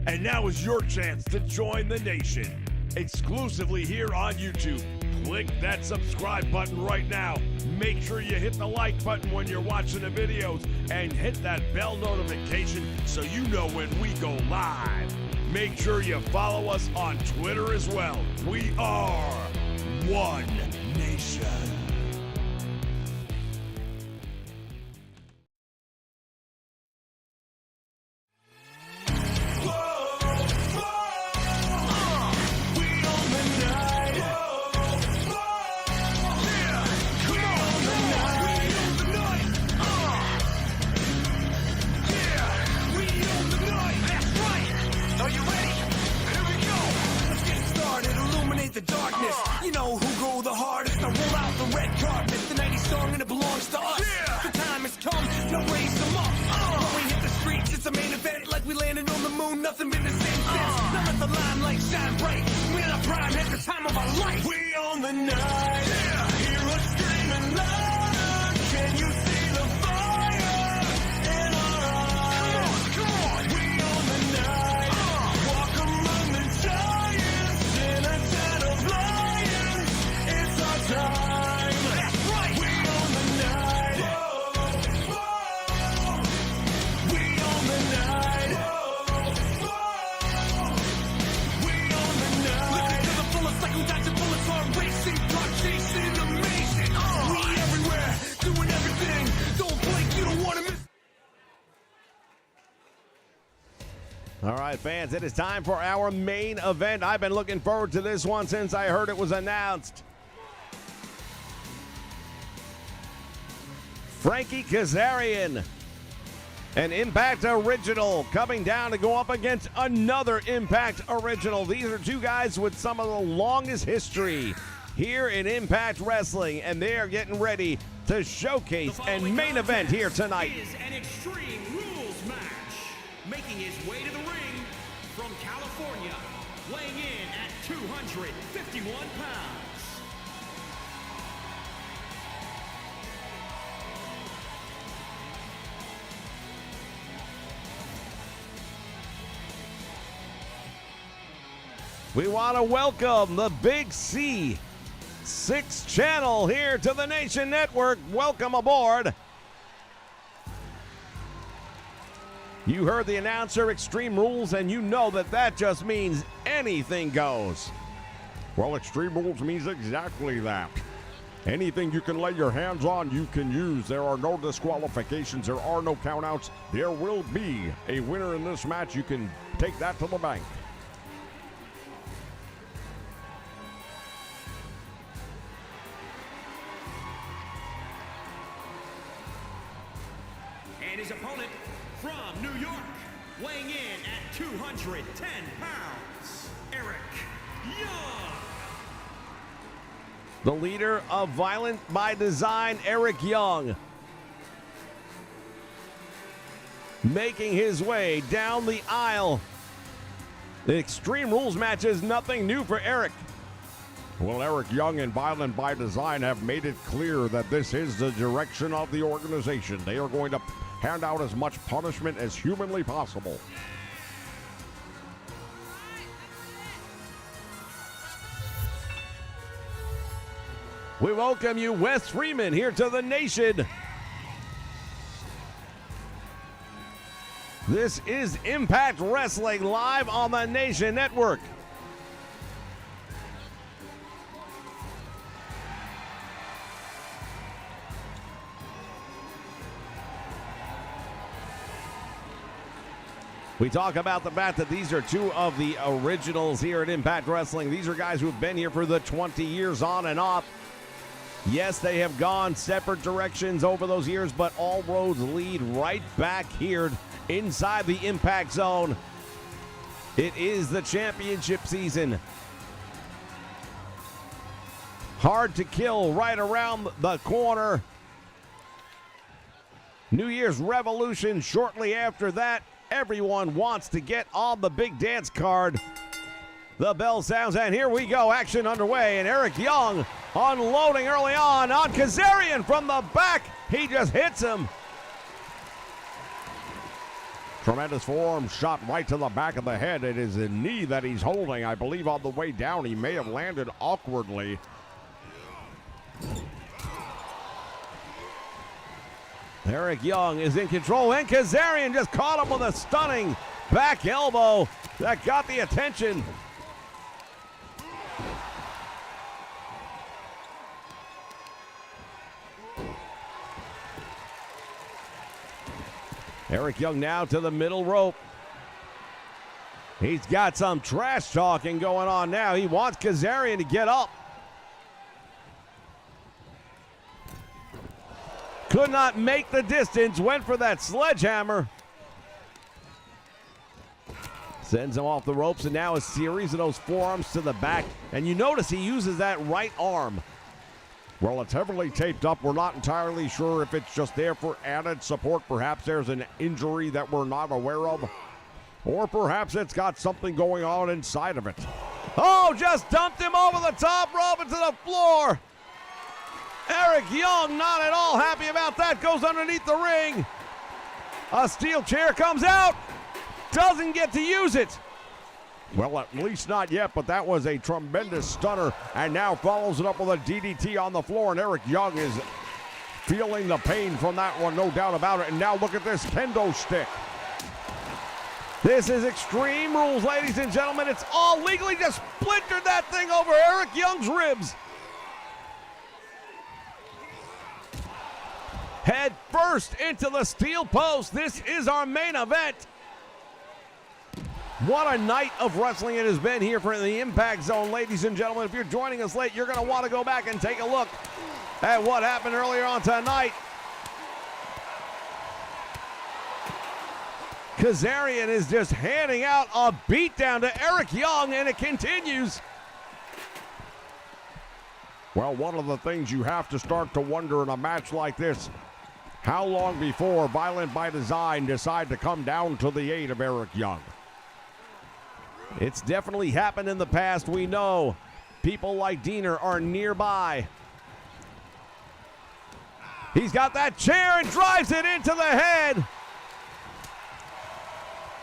[SPEAKER 1] And now is your chance to join the Nation. Exclusively here on YouTube. Click that subscribe button right now. Make sure you hit the like button when you're watching the videos and hit that bell notification so you know when we go live. Make sure you follow us on Twitter as well. We are One Nation. The darkness, you know who go the hardest. I roll out the red carpet, the 90s song and it belongs to us. The time has come, now raise them up. When we hit the streets, it's a main event, like we landed on the moon. Nothing been the same since. Now let the limelight shine bright. We're in our prime at the time of our life. We own the night. Hear us screaming loud. Can you see the fire in our eyes? Come on, we own the night. Walk among the giants in a den of lions. It's our time. That's right. We own the night. We own the night. We own the night. Looking to the fullest, like we dodging bullets on racing, car chasing, amazing. We everywhere, doing everything. Don't blink, you don't want to miss.
[SPEAKER 2] All right, fans, it is time for our main event. I've been looking forward to this one since I heard it was announced. Frankie Kazarian, an Impact original, coming down to go up against another Impact original. These are two guys with some of the longest history here in Impact Wrestling, and they are getting ready to showcase and main event here tonight.
[SPEAKER 1] Is an Extreme Rules match. Making his way to the ring from California, weighing in at 251 pounds.
[SPEAKER 2] We want to welcome the Big C 6 channel here to the Nation Network. Welcome aboard. You heard the announcer, Extreme Rules, and you know that that just means anything goes.
[SPEAKER 4] Well, Extreme Rules means exactly that. Anything you can lay your hands on, you can use. There are no disqualifications. There are no countouts. There will be a winner in this match. You can take that to the bank.
[SPEAKER 1] And his opponent from New York, weighing in at 210 pounds, Eric Young.
[SPEAKER 2] The leader of Violent by Design, Eric Young, making his way down the aisle. The Extreme Rules match is nothing new for Eric.
[SPEAKER 4] Well, Eric Young and Violent by Design have made it clear that this is the direction of the organization. They are going to hand out as much punishment as humanly possible.
[SPEAKER 2] We welcome you, Wes Freeman, here to the Nation. This is Impact Wrestling live on the Nation Network. We talk about the fact that these are two of the originals here at Impact Wrestling. These are guys who have been here for the 20 years on and off. Yes, they have gone separate directions over those years, but all roads lead right back here inside the Impact Zone. It is the championship season. Hard to Kill right around the corner. New Year's Revolution shortly after that. Everyone wants to get on the big dance card. The bell sounds, and here we go. Action underway, and Eric Young unloading early on Kazarian from the back. He just hits him.
[SPEAKER 4] Tremendous forearm shot right to the back of the head. It is a knee that he's holding. I believe on the way down he may have landed awkwardly.
[SPEAKER 2] Eric Young is in control, and Kazarian just caught him with a stunning back elbow that got the attention. Eric Young now to the middle rope. He's got some trash talking going on now. He wants Kazarian to get up. Could not make the distance, went for that sledgehammer. Sends him off the ropes, and now a series of those forearms to the back. And you notice he uses that right arm.
[SPEAKER 4] Well, it's heavily taped up. We're not entirely sure if it's just there for added support. Perhaps there's an injury that we're not aware of. Or perhaps it's got something going on inside of it.
[SPEAKER 2] Oh, just dumped him over the top rope into the floor. Eric Young not at all happy about that. Goes underneath the ring. A steel chair comes out. Doesn't get to use it.
[SPEAKER 4] Well, at least not yet, but that was a tremendous stunner, and now follows it up with a DDT on the floor, and Eric Young is feeling the pain from that one, no doubt about it. And now look at this kendo stick.
[SPEAKER 2] This is Extreme Rules, ladies and gentlemen. It's all legally. Just splintered that thing over Eric Young's ribs. Head first into the steel post. This is our main event. What a night of wrestling it has been here for the Impact Zone, ladies and gentlemen. If you're joining us late, you're going to want to go back and take a look at what happened earlier on tonight. Kazarian is just handing out a beatdown to Eric Young, and it continues.
[SPEAKER 4] Well, one of the things you have to start to wonder in a match like this, how long before Violent by Design decide to come down to the aid of Eric Young?
[SPEAKER 2] It's definitely happened in the past. We know people like Diener are nearby. He's got that chair and drives it into the head.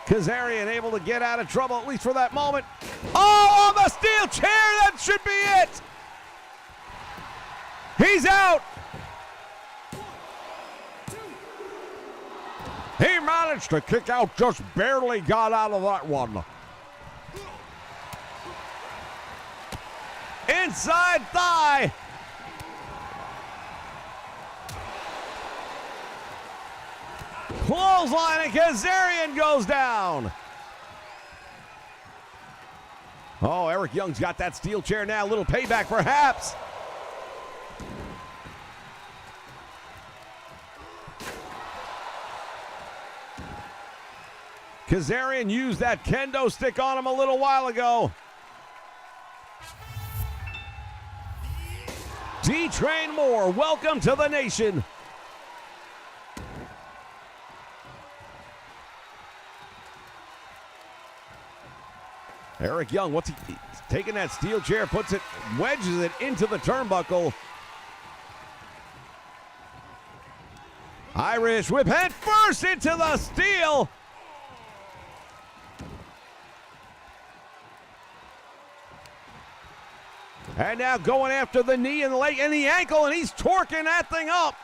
[SPEAKER 2] Kazarian able to get out of trouble, at least for that moment. Oh, on the steel chair, that should be it. He's out.
[SPEAKER 4] He managed to kick out, just barely got out of that one.
[SPEAKER 2] Inside thigh. Clothesline, and Kazarian goes down. Oh, Eric Young's got that steel chair now. A little payback, perhaps. Kazarian used that kendo stick on him a little while ago. D-Train Moore, welcome to the nation. Eric Young, what's he taking that steel chair, puts it, wedges it into the turnbuckle. Irish whip head first into the steel. And now going after the knee and the leg and the ankle, and he's torquing that thing up.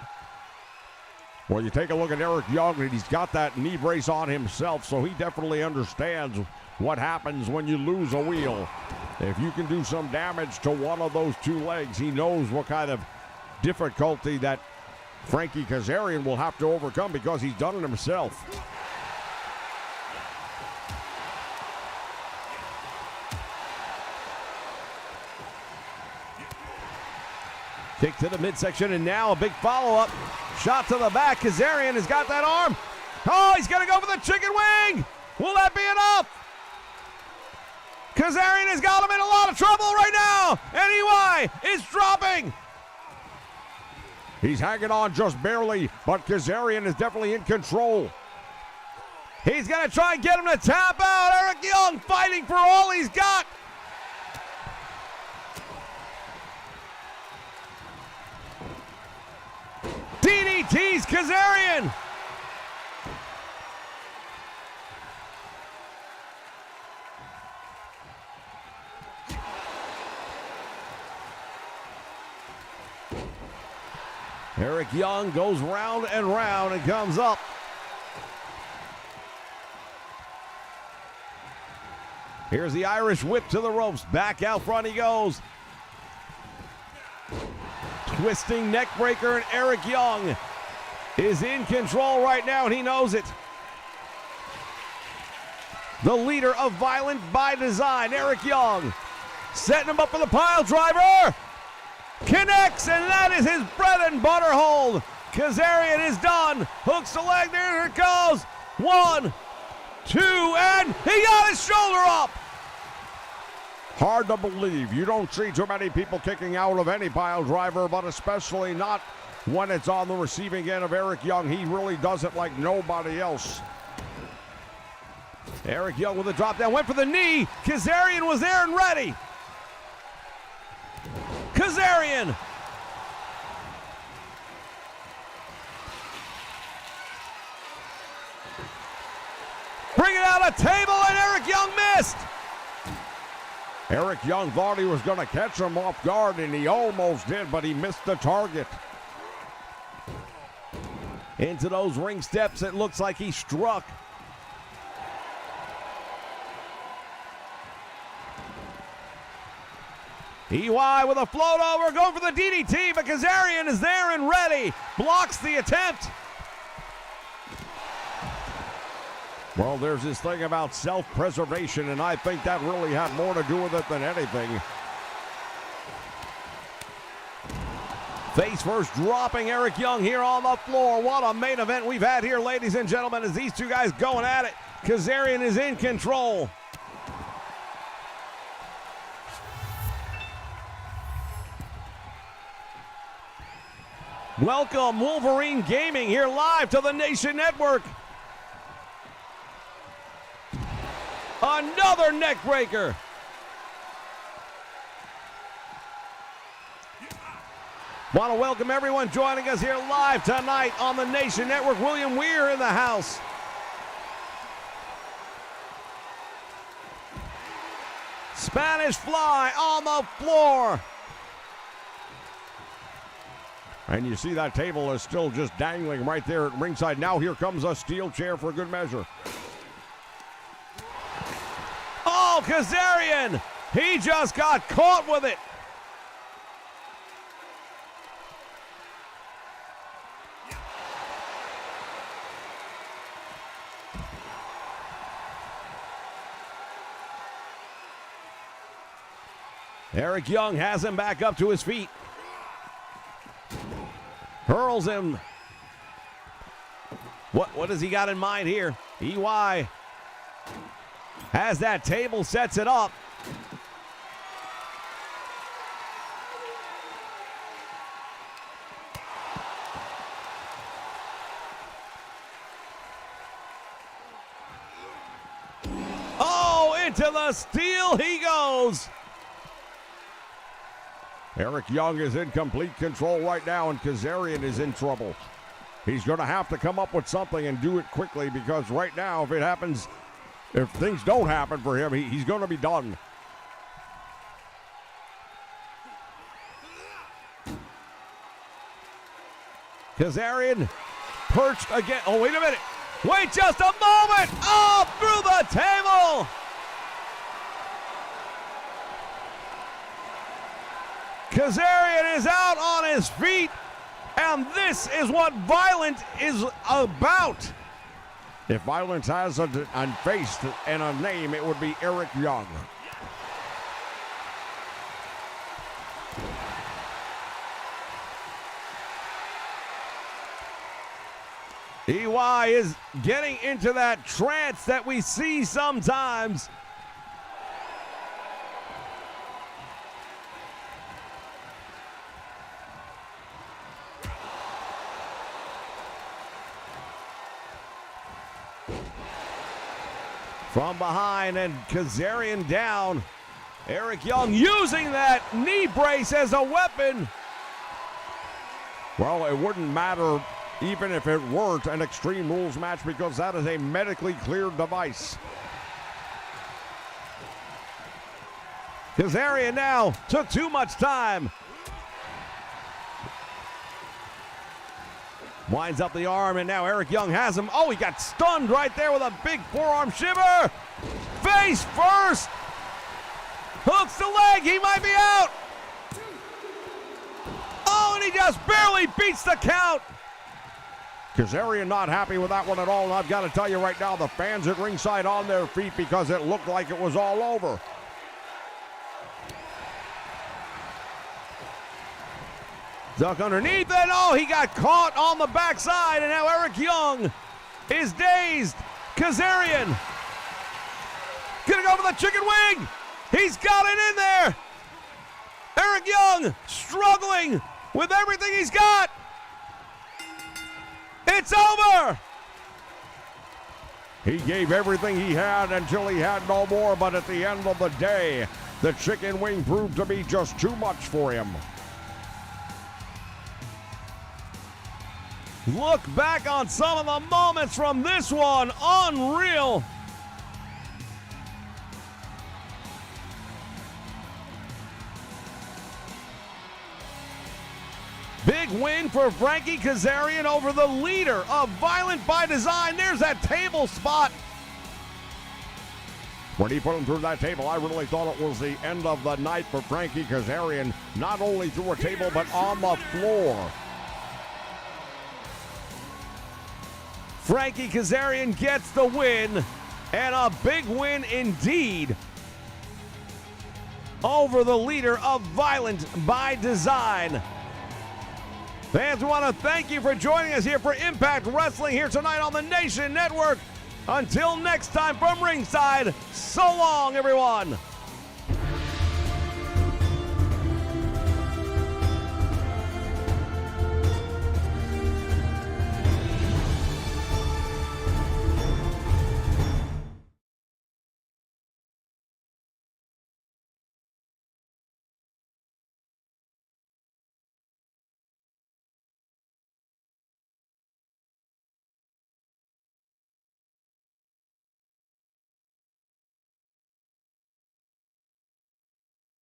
[SPEAKER 4] Well, you take a look at Eric Young, and he's got that knee brace on himself, so he definitely understands what happens when you lose a wheel. If you can do some damage to one of those two legs, he knows what kind of difficulty that Frankie Kazarian will have to overcome because he's done it himself.
[SPEAKER 2] Kick to the midsection, and now a big follow-up. Shot to the back. Kazarian has got that arm. Oh, he's going to go for the chicken wing. Will that be enough? Kazarian has got him in a lot of trouble right now, and EY is dropping.
[SPEAKER 4] He's hanging on just barely, but Kazarian is definitely in control.
[SPEAKER 2] He's going to try and get him to tap out. Eric Young fighting for all he's got. DDT's Kazarian. Eric Young goes round and round and comes up. Here's the Irish whip to the ropes. Back out front he goes. Twisting neck breaker, and Eric Young is in control right now, and he knows it. The leader of Violent by Design, Eric Young, setting him up for the pile driver. Connects, and that is his bread and butter hold. Kazarian is done. Hooks the leg, there it goes. 1, 2, and he got his shoulder up.
[SPEAKER 4] Hard to believe. You don't see too many people kicking out of any pile driver, but especially not when it's on the receiving end of Eric Young. He really does it like nobody else.
[SPEAKER 2] Eric Young with a drop down, went for the knee. Kazarian was there and ready. Kazarian. Bring it out a table, and Eric Young missed.
[SPEAKER 4] Eric Young thought he was going to catch him off guard, and he almost did, but he missed the target.
[SPEAKER 2] Into those ring steps, it looks like he struck. EY with a float over, going for the DDT, but Kazarian is there and ready. Blocks the attempt.
[SPEAKER 4] Well, there's this thing about self-preservation, and I think that really had more to do with it than anything.
[SPEAKER 2] Face first dropping Eric Young here on the floor. What a main event we've had here, ladies and gentlemen, as these two guys going at it. Kazarian is in control. Welcome, Wolverine Gaming, here live to the Nation Network. Another neck breaker. Want to welcome everyone joining us here live tonight on the Nation Network. William Weir in the house. Spanish Fly on the floor.
[SPEAKER 4] And you see that table is still just dangling right there at ringside. Now here comes a steel chair for good measure.
[SPEAKER 2] Oh, Kazarian! He just got caught with it. Eric Young has him back up to his feet. Hurls him. What has he got in mind here? EY has that table, sets it up. Oh, into the steel he goes.
[SPEAKER 4] Eric Young is in complete control right now, and Kazarian is in trouble. He's going to have to come up with something and do it quickly, because right now, if things don't happen for him, he's going to be done.
[SPEAKER 2] Kazarian perched again. Oh, wait a minute. Wait just a moment. Oh, through the table. Kazarian is out on his feet, and this is what Violent is about.
[SPEAKER 4] If Violence has a face and a name, it would be Eric Young.
[SPEAKER 2] EY is getting into that trance that we see sometimes. From behind, and Kazarian down. Eric Young using that knee brace as a weapon.
[SPEAKER 4] Well, it wouldn't matter even if it weren't an Extreme Rules match, because that is a medically cleared device.
[SPEAKER 2] Kazarian now took too much time. Winds up the arm, and now Eric Young has him. Oh, he got stunned right there with a big forearm shiver. Face first. Hooks the leg. He might be out. Oh, and he just barely beats the count.
[SPEAKER 4] Kazarian not happy with that one at all, and I've got to tell you right now, the fans at ringside on their feet because it looked like it was all over.
[SPEAKER 2] Duck underneath, and oh, he got caught on the backside, and now Eric Young is dazed. Kazarian gonna go for the chicken wing. He's got it in there. Eric Young struggling with everything he's got. It's over.
[SPEAKER 4] He gave everything he had until he had no more, but at the end of the day, the chicken wing proved to be just too much for him.
[SPEAKER 2] Look back on some of the moments from this one. Unreal. Big win for Frankie Kazarian over the leader of Violent by Design. There's that table spot.
[SPEAKER 4] When he put him through that table, I really thought it was the end of the night for Frankie Kazarian, not only through a table, but on the floor.
[SPEAKER 2] Frankie Kazarian gets the win, and a big win indeed over the leader of Violent by Design. Fans, we want to thank you for joining us here for Impact Wrestling here tonight on the Nation Network. Until next time from ringside, so long, everyone.